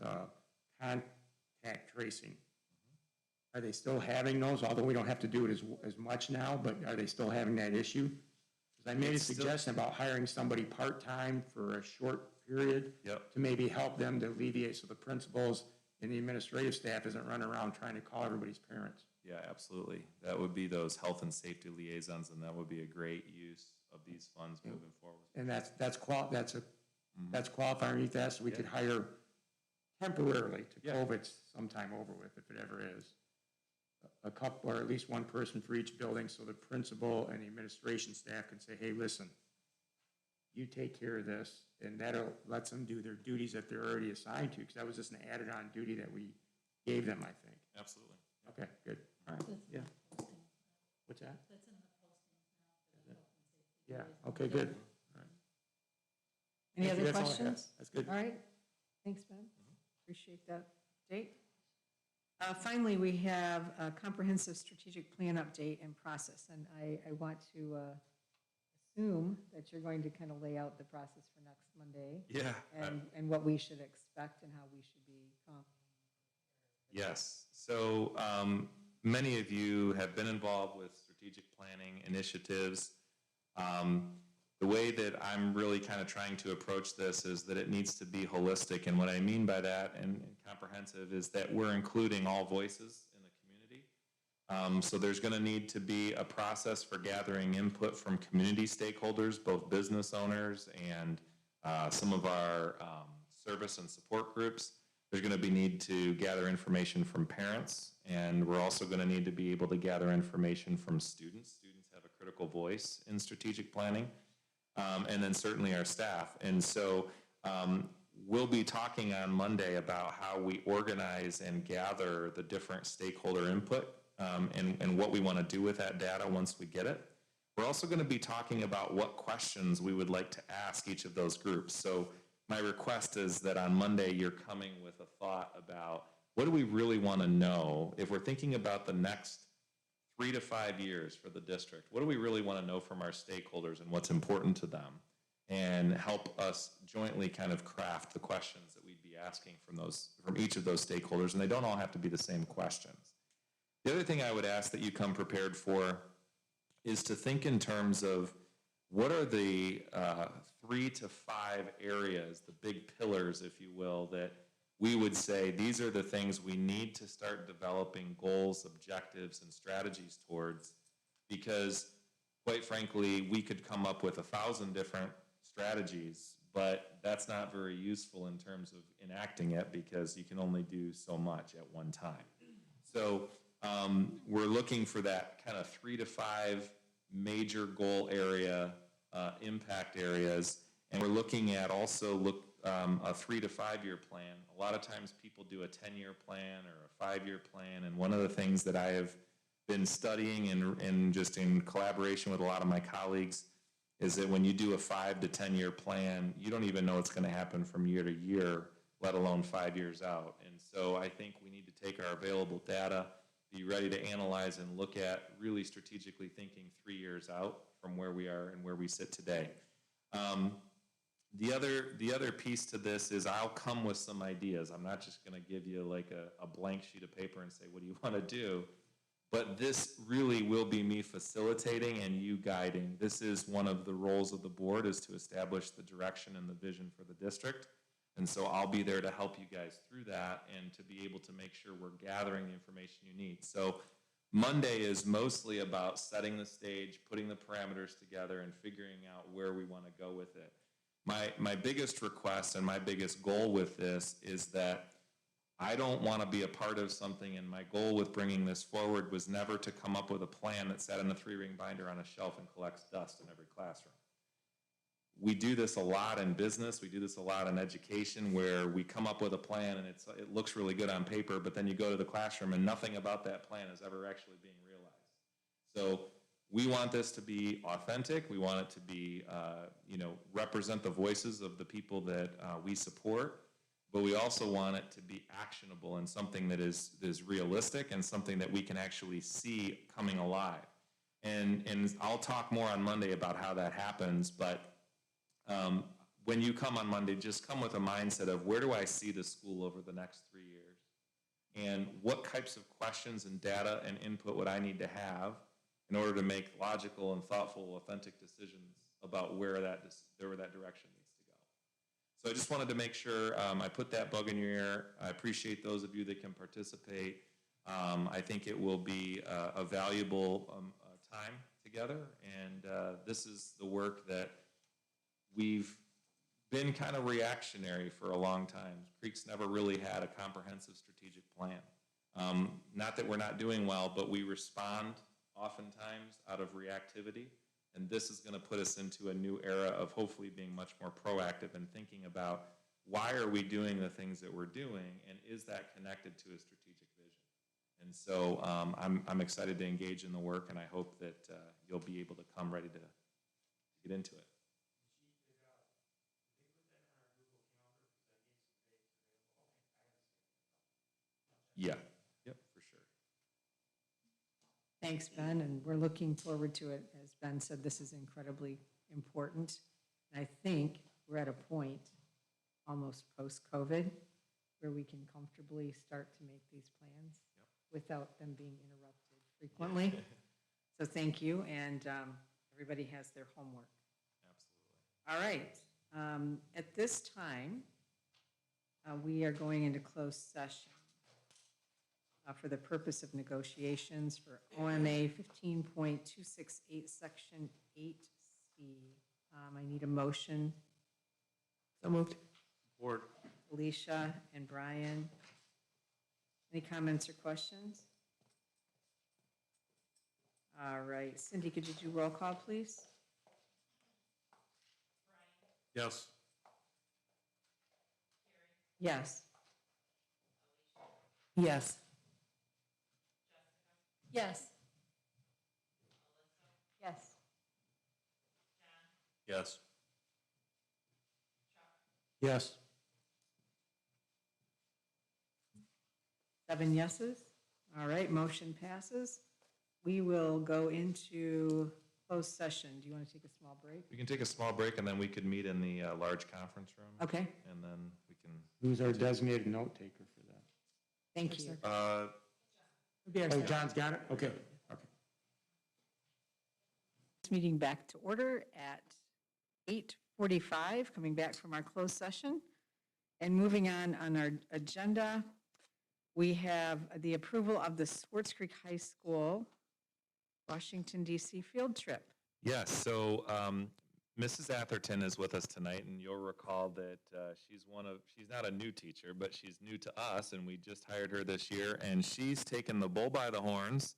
contact tracing. Are they still having those, although we don't have to do it as much now, but are they still having that issue? Because I made a suggestion about hiring somebody part-time for a short period to maybe help them to alleviate, so the principals and the administrative staff isn't running around trying to call everybody's parents. Yeah, absolutely. That would be those health and safety liaisons, and that would be a great use of these funds moving forward. And that's qualifying underneath that, so we could hire temporarily to COVID sometime over with, if it ever is. A couple, or at least one person for each building, so the principal and the administration staff can say, hey, listen, you take care of this, and that'll lets them do their duties that they're already assigned to, because that was just an added-on duty that we gave them, I think. Absolutely. Okay, good. All right, yeah. What's that? That's in the postings now. Yeah, okay, good. All right. Any Thank you. other That's all I have. questions? That's good. All right, thanks, Ben. Appreciate that update. Finally, we have a comprehensive strategic plan update and process, and I want to assume that you're going to kind of lay out the process for next Monday. Yeah. And what we should expect and how we should be. Yes. So many of you have been involved with strategic planning initiatives. The way that I'm really kind of trying to approach this is that it needs to be holistic. And what I mean by that and comprehensive is that we're including all voices in the community. So there's going to need to be a process for gathering input from community stakeholders, both business owners and some of our service and support groups. There's going to be need to gather information from parents, and we're also going to need to be able to gather information from students. Students have a critical voice in strategic planning, and then certainly our staff. And so we'll be talking on Monday about how we organize and gather the different stakeholder input and what we want to do with that data once we get it. We're also going to be talking about what questions we would like to ask each of those groups. So my request is that on Monday you're coming with a thought about what do we really want to know if we're thinking about the next 3 to 5 years for the district. What do we really want to know from our stakeholders and what's important to them, and help us jointly kind of craft the questions that we'd be asking from each of those stakeholders, and they don't all have to be the same questions. The other thing I would ask that you come prepared for is to think in terms of what are the 3 to 5 areas, the big pillars, if you will, that we would say these are the things we need to start developing goals, objectives, and strategies towards, because quite frankly, we could come up with 1,000 different strategies, but that's not very useful in terms of enacting it because you can only do so much at one time. So we're looking for that kind of 3 to 5 major goal area, impact areas, and we're looking at also a 3 to 5 year plan. A lot of times people do a 10-year plan or a 5-year plan, and one of the things that I have been studying and just in collaboration with a lot of my colleagues is that when you do a 5 to 10-year plan, you don't even know what's going to happen from year to year, let alone 5 years out. And so I think we need to take our available data, be ready to analyze and look at really strategically thinking 3 years out from where we are and where we sit today. The other piece to this is I'll come with some ideas. I'm not just going to give you like a blank sheet of paper and say, what do you want to do? But this really will be me facilitating and you guiding. This is one of the roles of the board, is to establish the direction and the vision for the district. And so I'll be there to help you guys through that and to be able to make sure we're gathering the information you need. So Monday is mostly about setting the stage, putting the parameters together, and figuring out where we want to go with it. My biggest request and my biggest goal with this is that I don't want to be a part of something, and my goal with bringing this forward was never to come up with a plan that sat in a 3-ring binder on a shelf and collects dust in every classroom. We do this a lot in business. We do this a lot in education, where we come up with a plan and it looks really good on paper, but then you go to the classroom and nothing about that plan is ever actually being realized. So we want this to be authentic. We want it to be, represent the voices of the people that we support, but we also want it to be actionable and something that is realistic and something that we can actually see coming alive. And I'll talk more on Monday about how that happens, but when you come on Monday, just come with a mindset of where do I see the school over the next 3 years? And what types of questions and data and input would I need to have in order to make logical and thoughtful, authentic decisions about where that direction needs to go. So I just wanted to make sure I put that bug in your ear. I appreciate those of you that can participate. I think it will be a valuable time together, and this is the work that we've been kind of reactionary for a long time. Creek's never really had a comprehensive strategic plan. Not that we're not doing well, but we respond oftentimes out of reactivity, and this is going to put us into a new era of hopefully being much more proactive and thinking about why are we doing the things that we're doing, and is that connected to a strategic vision? And so I'm excited to engage in the work, and I hope that you'll be able to come ready to get into it. Yeah. Yep, for sure. Thanks, Ben, and we're looking forward to it. As Ben said, this is incredibly important. And I think we're at a point, almost post-COVID, where we can comfortably start to make these plans without them being interrupted frequently. So thank you, and everybody has their homework. Absolutely. All right. At this time, we are going into closed session for the purpose of negotiations for OMA 15.268, Section 8C. I need a motion. So moved. Board. Alicia and Brian. Any comments or questions? All right. Cindy, could you do roll call, please? Yes. Yes. Yes. Yes. Yes. Yes. Yes. 7 yeses. All right, motion passes. We will go into closed session. Do you want to take a small break? We can take a small break and then we could meet in the large conference room. Okay, And then we can, Who's our designated note taker for that? thank you. Oh, John's got it? Okay, okay. This meeting back to order at 8:45, coming back from our closed session. And moving on our agenda, we have the approval of the Swartz Creek High School Washington DC field trip. yes, so Mrs. Atherton is with us tonight, and you'll recall that she's not a new teacher, but she's new to us, and we just hired her this year, and she's taken the bull by the horns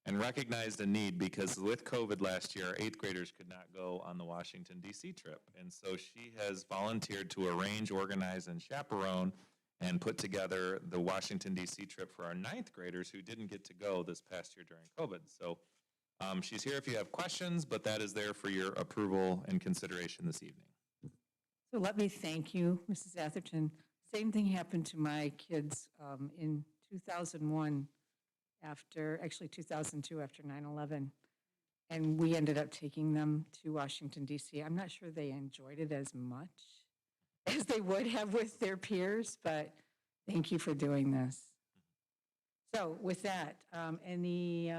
and recognized a need, because with COVID last year, our 8th graders could not go on the Washington DC trip. And so she has volunteered to arrange, organize, and chaperone and put together the Washington DC trip for our 9th graders who didn't get to go this past year during COVID. So she's here if you have questions, but that is there for your approval and consideration this evening. So let me thank you, Mrs. Atherton. Same thing happened to my kids in 2001, actually 2002, after 9/11. And we ended up taking them to Washington DC. I'm not sure they enjoyed it as much as they would have with their peers, but thank you for doing this. So with that, any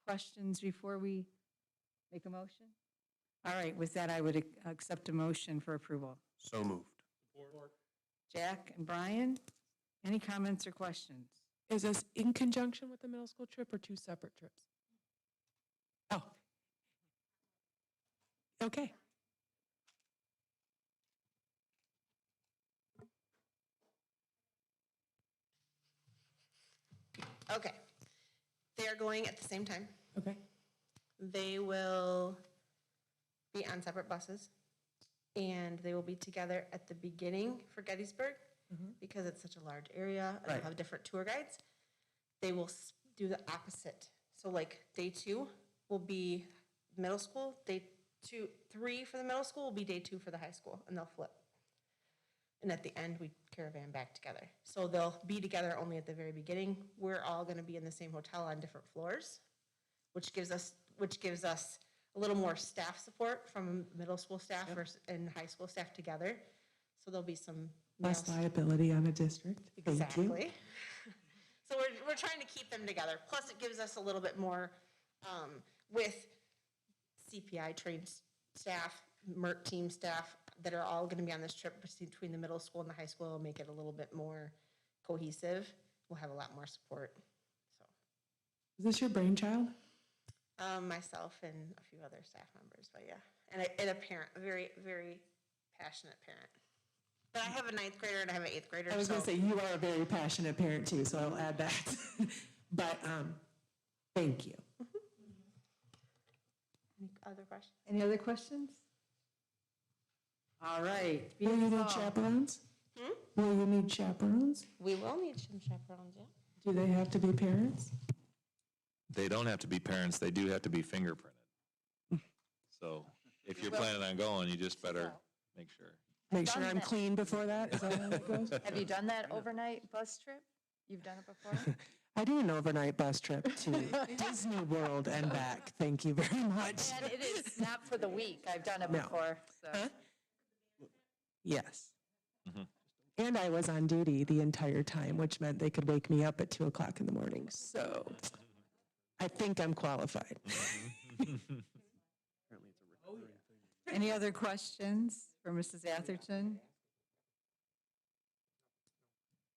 questions before we make a motion? All right, with that, I would accept a motion for approval. So moved. Jack and Brian, any comments or questions? Is this in conjunction with the middle school trip or 2 separate trips? Oh. Okay. Okay. They are going at the same time. Okay. They will be on separate buses, and they will be together at the beginning for Gettysburg, because it's such a large area, and they'll Right. have different tour guides. They will do the opposite. So like day 2 will be middle school, day 3 for the middle school will be day 2 for the high school, and they'll flip. And at the end, we caravan back together. So they'll be together only at the very beginning. We're all gonna be in the same hotel on different floors, which gives us a little more staff support from middle school staff and high school staff together. So there'll be some Less meals. liability on a district. Thank you. Exactly. So we're trying to keep them together. Plus, it gives us a little bit more with CPI trained staff, MERT team staff that are all going to be on this trip between the middle school and the high school. Will make it a little bit more cohesive. We'll have a lot more support. So Is this your brainchild? myself and a few other staff members, but yeah, and a parent, a very, very passionate parent. But I have a 9th grader and I have an 8th grader. I was going so- to say, you are a very passionate parent too, so I'll add that. But thank you. Any other questions? Any other questions? All right. be Will you need resolved. chaperones? Will you need chaperones? We will need some chaperones, yeah. Do they have to be parents? They don't have to be parents, they do have to be fingerprinted. So if you're planning on going, you just better make sure. Make sure done I'm that. clean before that? Is that how it goes? Have you done that overnight bus trip? You've done it before? I do an overnight bus trip to Disney World and back. Thank you very much. And it is not for the week. I've done it No. before, so. Huh? Yes. Mhm. And I was on duty the entire time, which meant they could wake me up at 2 o'clock in the morning. So I think I'm qualified. Any other questions for Mrs. Atherton?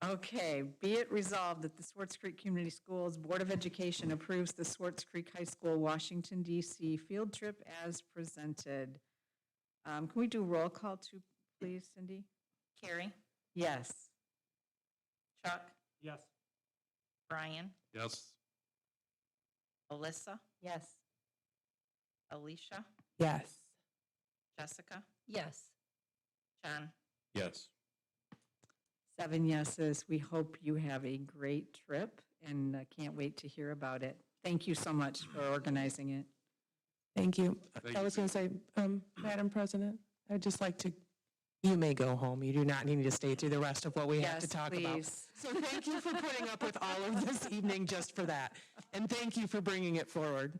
Okay, be it resolved that the Swartz Creek Community Schools Board of Education approves the Swartz Creek High School, Washington DC field trip as presented. Can we do roll call too, please, Cindy? Carrie, Yes. Chuck, Yes. Brian, Yes. Alyssa, Yes. Alicia, Yes. Jessica, Yes. John. Yes. 7 yeses. We hope you have a great trip and can't wait to hear about it. Thank you so much for organizing it. Thank you. Thank I you. was going to say, Madam President, I'd just like to, you may go home. You do not need to stay through the rest of what we have to Yes, talk about. please. So thank you for putting up with all of this evening just for that. And thank you for bringing it forward.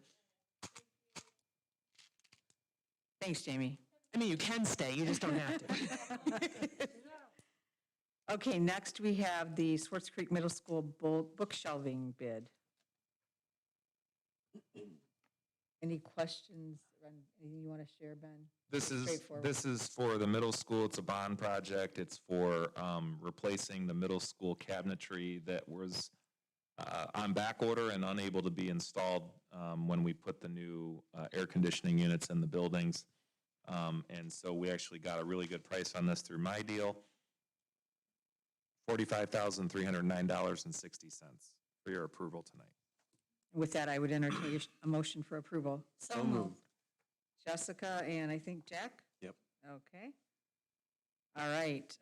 Thanks, Jamie. I mean, you can stay, you just don't have to. Okay, next we have the Swartz Creek Middle School book shelving bid. Any questions, anything you want to share, Ben? This is for the middle school. It's a bond project. It's for replacing the middle school cabinetry that was on back order and unable to be installed when we put the new air conditioning units in the buildings. And so we actually got a really good price on this through my deal. $45,309.60 for your approval tonight. With that, I would entertain a motion for approval. So moved. Jessica and I think Jack? Yep. Okay. All right.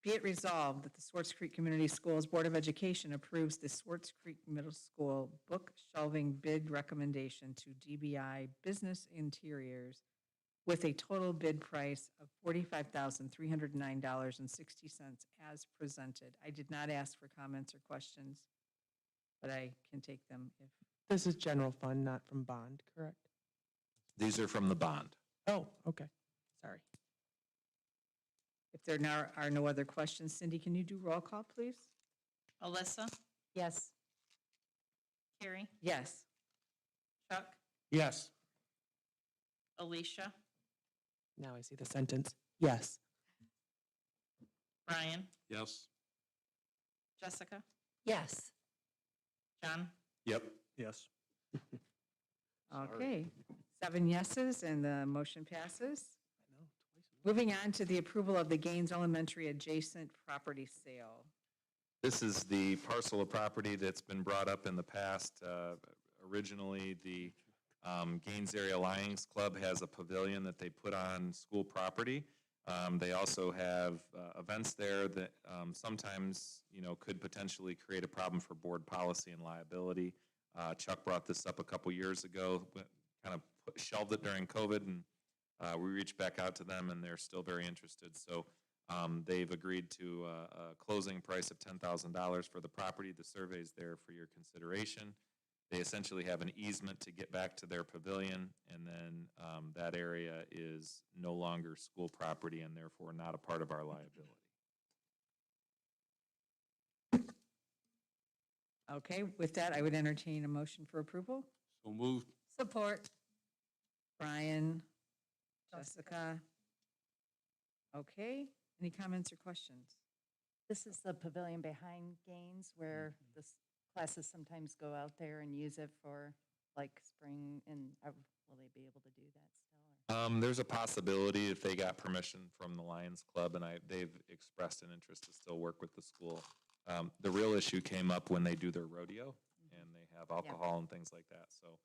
Be it resolved that the Swartz Creek Community Schools Board of Education approves the Swartz Creek Middle School book shelving bid recommendation to DBI Business Interiors with a total bid price of $45,309.60 as presented. I did not ask for comments or questions, but I can take them if. This is general fund, not from bond, correct? These are from the bond. Oh, okay. Sorry. If there are no other questions, Cindy, can you do roll call, please? Alyssa, Yes. Carrie, Yes. Chuck, Yes. Alicia, Now I see the sentence. Yes. Brian, Yes. Jessica, Yes. John. Yep. Yes. Okay, 7 yeses and the motion passes. Moving on to the approval of the Gaines Elementary adjacent property sale. This is the parcel of property that's been brought up in the past. Originally, the Gaines Area Lions Club has a pavilion that they put on school property. They also have events there that sometimes, could potentially create a problem for board policy and liability. Chuck brought this up a couple years ago, kind of shelved it during COVID, and we reached back out to them, and they're still very interested. So they've agreed to a closing price of $10,000 for the property. The survey's there for your consideration. They essentially have an easement to get back to their pavilion, and then that area is no longer school property and therefore not a part of our liability. Okay, with that, I would entertain a motion for approval. So moved. Support. Brian, Jessica. Okay, any comments or questions? This is the pavilion behind Gaines where the classes sometimes go out there and use it for like spring and will they be able to do that still? There's a possibility if they got permission from the Lions Club, and they've expressed an interest to still work with the school. The real issue came up when they do their rodeo, and they have alcohol and things like that. So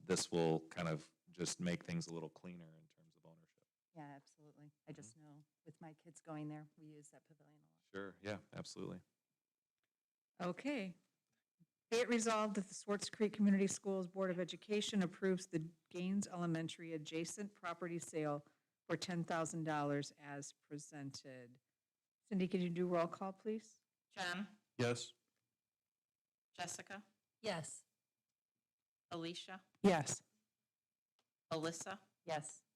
this will kind of just make things a little cleaner in terms of ownership. Yeah, absolutely. I just know with my kids going there, we use that pavilion a lot. Sure, yeah, absolutely. Okay. Be it resolved that the Swartz Creek Community Schools Board of Education approves the Gaines Elementary adjacent property sale for $10,000 as presented. Cindy, could you do roll call, please? John, Yes. Jessica, Yes. Alicia, Yes. Alyssa, Yes.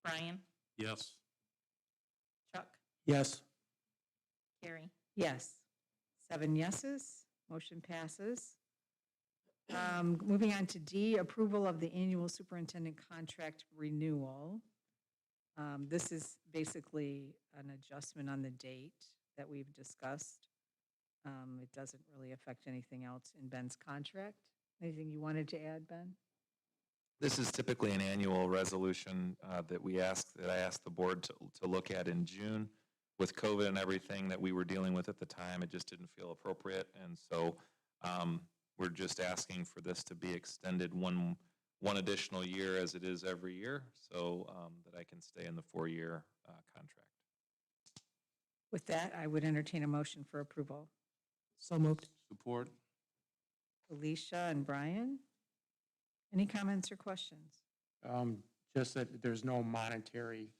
Brian, Yes. Chuck, Yes. Carrie. Yes. 7 yeses, motion passes. Moving on to D, approval of the annual superintendent contract renewal. This is basically an adjustment on the date that we've discussed. It doesn't really affect anything else in Ben's contract. Anything you wanted to add, Ben? This is typically an annual resolution that I asked the board to look at in June. With COVID and everything that we were dealing with at the time, it just didn't feel appropriate. And so we're just asking for this to be extended one additional year as it is every year, so that I can stay in the 4-year contract. With that, I would entertain a motion for approval. So moved. Support. Alicia and Brian, any comments or questions? Just that there's no monetary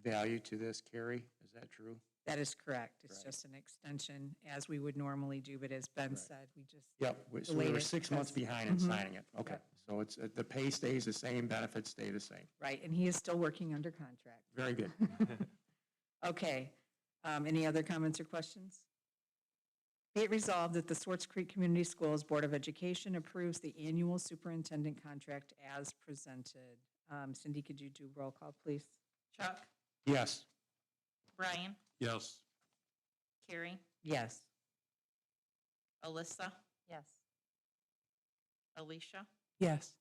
value to this, Carrie, is that true? That is correct. It's Right. just an extension as we would normally do, but as Ben said, we just. Yep, so we delayed were it 6 months because- behind in Mhm. signing it. Okay, so it's, the pay stays the same, benefits stay the same. Right, and he is still working under contract. Very good. Okay, any other comments or questions? Be it resolved that the Swartz Creek Community Schools Board of Education approves the annual superintendent contract as presented. Cindy, could you do roll call, please? Chuck, Yes. Brian, Yes. Carrie, Yes. Alyssa. Yes. Alicia, Yes.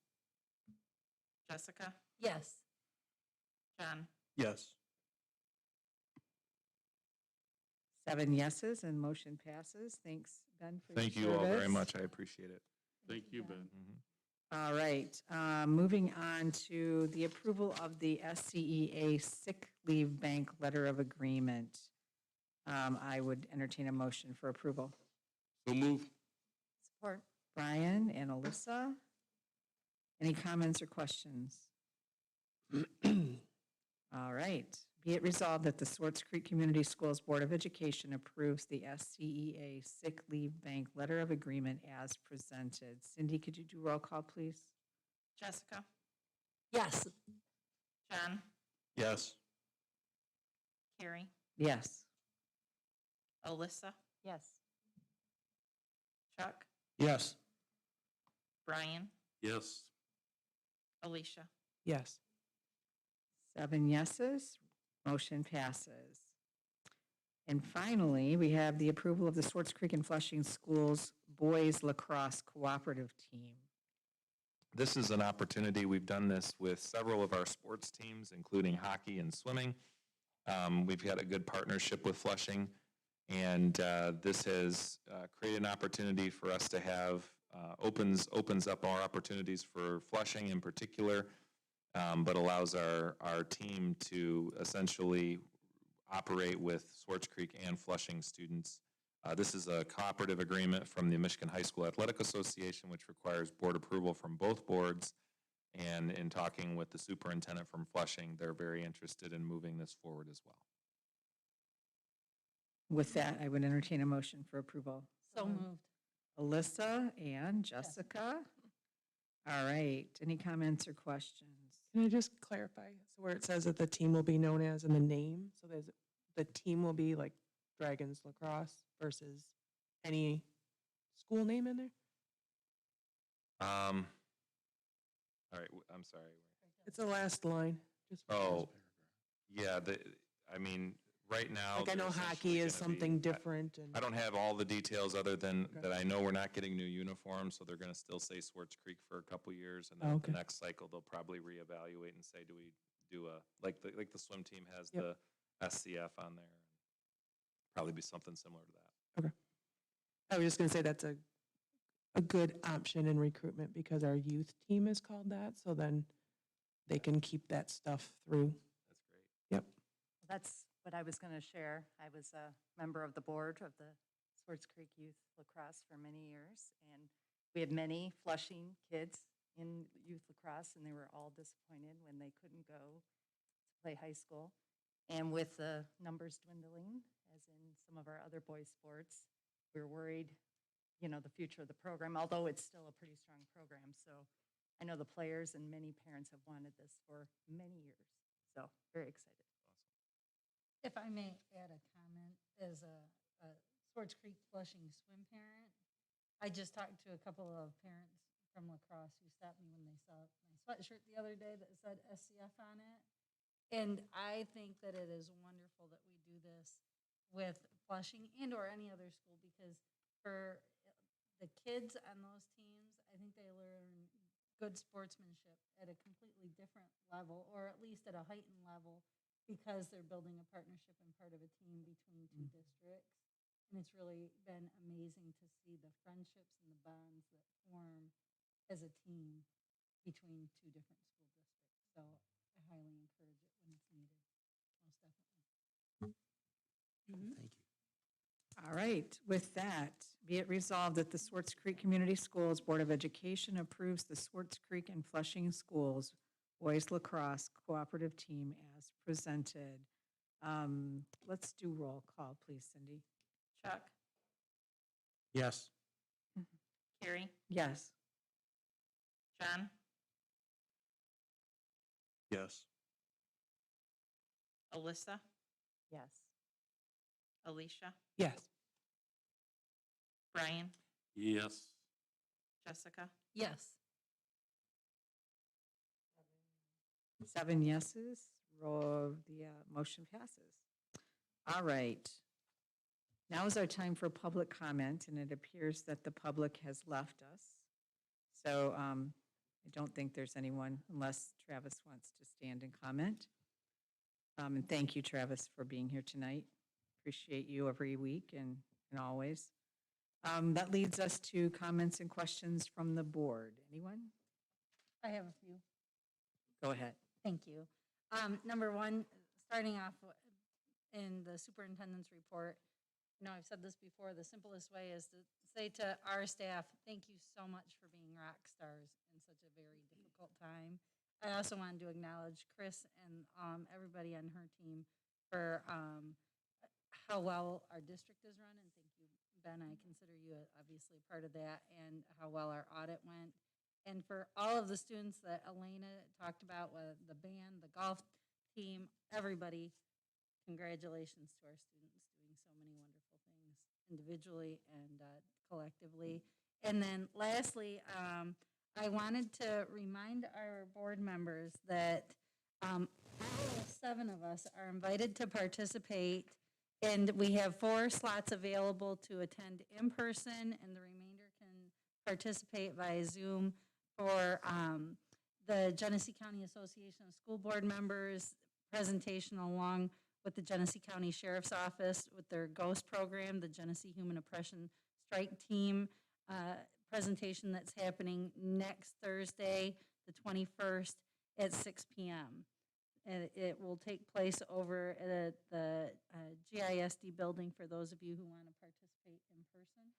Jessica, Yes. John. Yes. 7 yeses and motion passes. Thanks, Ben, for your Thank you all very service. much. I appreciate it. Thank you, Ben. All right, moving on to the approval of the SCEA sick leave bank letter of agreement. I would entertain a motion for approval. So move. Support. Brian and Alyssa. Any comments or questions? All right. Be it resolved that the Swartz Creek Community Schools Board of Education approves the SCEA sick leave bank letter of agreement as presented. Cindy, could you do roll call, please? Jessica, Yes. John, Yes. Carrie, Yes. Alyssa. Yes. Chuck, Yes. Brian, Yes. Alicia. Yes. 7 yeses, motion passes. And finally, we have the approval of the Swartz Creek and Flushing Schools Boys Lacrosse Cooperative Team. This is an opportunity. We've done this with several of our sports teams, including hockey and swimming. We've had a good partnership with Flushing, and this has created an opportunity for us to have, opens up our opportunities for Flushing in particular, but allows our team to essentially operate with Swartz Creek and Flushing students. This is a cooperative agreement from the Michigan High School Athletic Association, which requires board approval from both boards. And in talking with the superintendent from Flushing, they're very interested in moving this forward as well. With that, I would entertain a motion for approval. So moved. Alyssa and Jessica. All right, any comments or questions? Can I just clarify? So where it says that the team will be known as in the name, so the team will be like Dragons Lacrosse versus any school name in there? All right, I'm sorry. It's the last line. Just Oh, yeah, I mean, right now. like I know they're hockey essentially is gonna be- something different and. I don't have all the details other than Okay. that I know we're not getting new uniforms, so they're gonna still say Swartz Creek for a couple years, and Oh, then okay. the next cycle, they'll probably reevaluate and say, do we do like the swim team has Yep. the SCF on there? Probably be something similar to that. I was just gonna say that's a good option in recruitment because our youth team is called that, so then they can keep that stuff through. That's great. Yep. That's what I was going to share. I was a member of the board of the Swartz Creek Youth Lacrosse for many years, and we had many Flushing kids in youth lacrosse, and they were all disappointed when they couldn't go to play high school. And with the numbers dwindling, as in some of our other boys' sports, we were worried, the future of the program, although it's still a pretty strong program. So I know the players and many parents have wanted this for many years. So very excited. If I may add a comment, as a Swartz Creek Flushing swim parent, I just talked to a couple of parents from lacrosse who stopped me when they saw my sweatshirt the other day that said SCF on it. And I think that it is wonderful that we do this with Flushing and or any other school, because for the kids on those teams, I think they learn good sportsmanship at a completely different level, or at least at a heightened level, because they're building a partnership and part of a team between two districts. And it's really been amazing to see the friendships and the bonds that form as a team between two different school districts. So I highly encourage it when it's needed, most definitely. Thank you. All right, with that, be it resolved that the Swartz Creek Community Schools Board of Education approves the Swartz Creek and Flushing Schools Boys Lacrosse Cooperative Team as presented. Let's do roll call, please, Cindy. Chuck, Yes. Carrie, Yes. John, Yes. Alyssa, Yes. Alicia, Yes. Brian, Yes. Jessica. Yes. 7 yeses, the motion passes. All right. Now is our time for public comment, and it appears that the public has left us. So I don't think there's anyone, unless Travis wants to stand and comment. And thank you, Travis, for being here tonight. Appreciate you every week and always. That leads us to comments and questions from the board. Anyone? I have a few. Go ahead. Thank you. Number one, starting off in the superintendent's report, you know, I've said this before, the simplest way is to say to our staff, thank you so much for being rock stars in such a very difficult time. I also wanted to acknowledge Chris and everybody on her team for how well our district is run, and thank you, Ben. I consider you obviously a part of that, and how well our audit went. And for all of the students that Elena talked about, the band, the golf team, everybody, congratulations to our students doing so many wonderful things individually and collectively. And then lastly, I wanted to remind our board members that all 7 of us are invited to participate, and we have 4 slots available to attend in person, and the remainder can participate via Zoom for the Genesee County Association of School Board Members presentation, along with the Genesee County Sheriff's Office with their GHOST program, the Genesee Human Oppression Strike Team presentation that's happening next Thursday, the 21st at 6 p.m. And it will take place over at the GISD building for those of you who want to participate in person.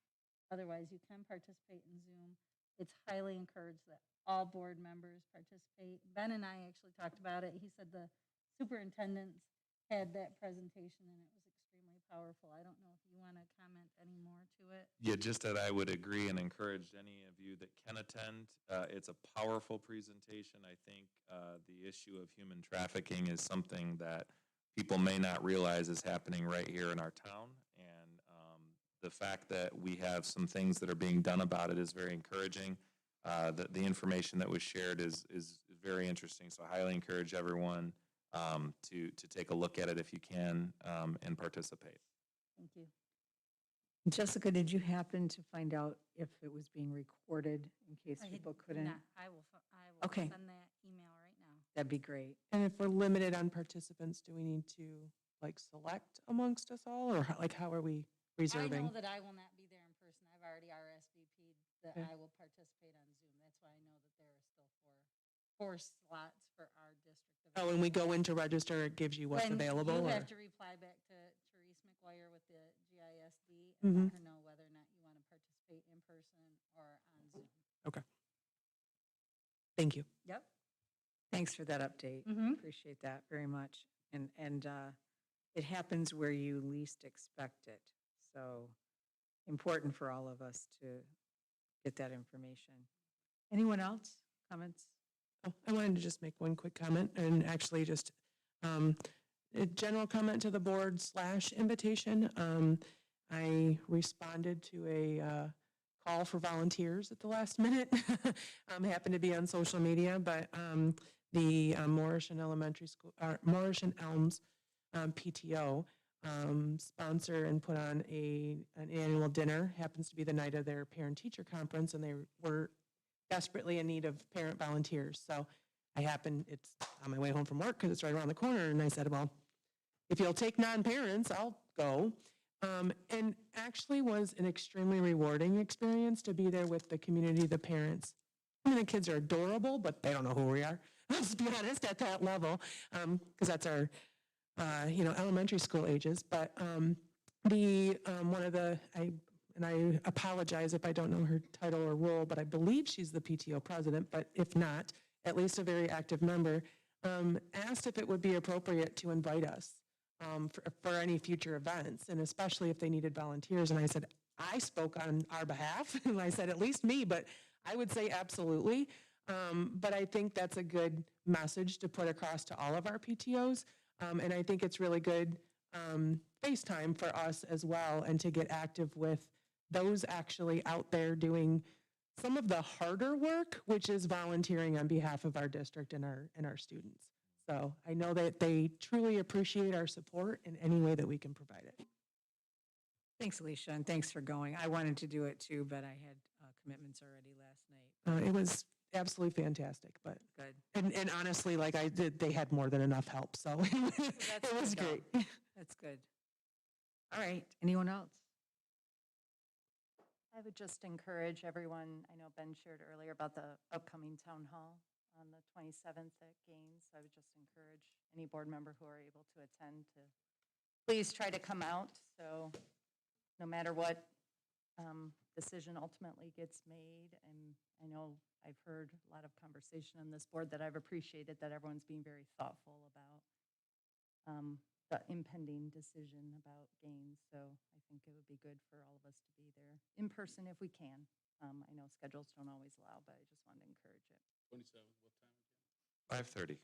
Otherwise, you can participate in Zoom. It's highly encouraged that all board members participate. Ben and I actually talked about it. He said the superintendents had that presentation and it was extremely powerful. I don't know if you want to comment any more to it. Yeah, just that I would agree and encourage any of you that can attend. It's a powerful presentation. I think the issue of human trafficking is something that people may not realize is happening right here in our town. And the fact that we have some things that are being done about it is very encouraging. The information that was shared is very interesting. So I highly encourage everyone to take a look at it if you can and participate. Thank you. Jessica, did you happen to find out if it was being recorded in case people couldn't? I will Okay. send that email right now. That'd be great. And if we're limited on participants, do we need to like select amongst us all, or how are we I reserving? know that I will not be there in person. I've already RSVP'd that Okay. I will participate on Zoom. That's why I know that there are still four slots for our district. Oh, when we go in to register, it gives you what's When available? You or- have to reply back to Therese McGuire with the GISD and Mhm. let her know whether or not you want to participate in person or on Zoom. Okay. Thank you. Yep. Thanks for that update. Mhm. Appreciate that very much. And it happens where you least expect it. So important for all of us to get that information. Anyone else? Comments? Oh, I wanted to just make one quick comment, and actually just a general comment to the board / invitation. I responded to a call for volunteers at the last minute. Happened to be on social media, but the Morrison Elementary School, Morrison Elms PTO sponsor and put on an annual dinner. Happens to be the night of their parent-teacher conference, and they were desperately in need of parent volunteers. So it's on my way home from work because it's right around the corner, and I said, well, if you'll take non-parents, I'll go. And actually was an extremely rewarding experience to be there with the community, the parents. I mean, the kids are adorable, but they don't know who we are. Let's be honest, at that level, because that's our, elementary school ages. But I apologize if I don't know her title or role, but I believe she's the PTO president, but if not, at least a very active member, asked if it would be appropriate to invite us for any future events, and especially if they needed volunteers. And I said, I spoke on our behalf, and I said, at least me, but I would say absolutely. But I think that's a good message to put across to all of our PTOs. And I think it's really good FaceTime for us as well, and to get active with those actually out there doing some of the harder work, which is volunteering on behalf of our district and our students. So I know that they truly appreciate our support in any way that we can provide it. Thanks, Alicia, and thanks for going. I wanted to do it too, but I had commitments already last night. It was absolutely fantastic, but Good. and honestly, like they had more than enough help, so it was good, great. though. That's good. All right, anyone else? I would just encourage everyone, I know Ben shared earlier about the upcoming town hall on the 27th at Gaines. I would just encourage any board member who are able to attend to please try to come out. So no matter what decision ultimately gets made, and I know I've heard a lot of conversation on this board that I've appreciated, that everyone's being very thoughtful about the impending decision about Gaines. So I think it would be good for all of us to be there in person if we can. I know schedules don't always allow, but I just wanted to encourage it. 27th, what time again? 5:30.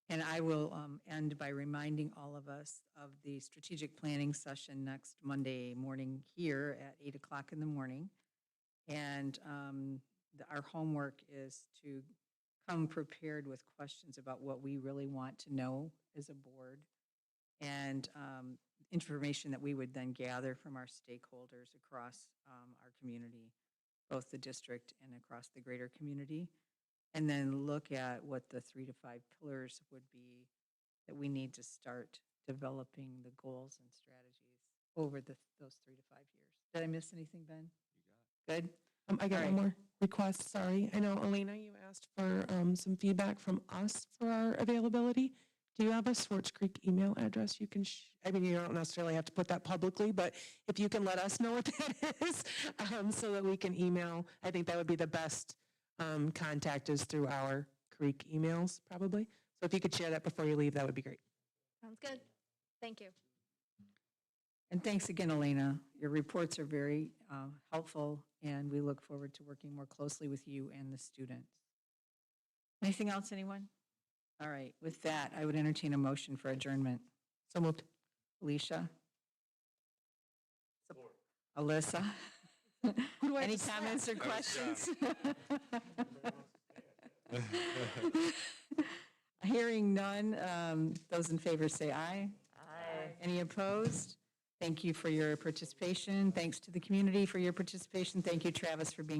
And I will end by reminding all of us of the strategic planning session next Monday morning here at 8 o'clock in the morning. And our homework is to come prepared with questions about what we really want to know as a board, and information that we would then gather from our stakeholders across our community, both the district and across the greater community, and then look at what the 3 to 5 pillars would be that we need to start developing the goals and strategies over those 3 to 5 years. Did I miss anything, Ben? You got it. Good? I got All one right. more request, sorry. I know, Elena, you asked for some feedback from us for our availability. Do you have a Swartz Creek email address you can, you don't necessarily have to put that publicly, but if you can let us know what that is, so that we can email, I think that would be the best contact, is through our Creek emails, probably. So if you could share that before you leave, that would be great. Sounds good. Thank you. And thanks again, Elena. Your reports are very helpful, and we look forward to working more closely with you and the students. Anything else, anyone? All right, with that, I would entertain a motion for adjournment. So moved. Alicia? Alyssa? Any comments or questions? Hearing none, those in favor say aye. Aye. Any opposed? Thank you for your participation. Thanks to the community for your participation. Thank you, Travis, for being here.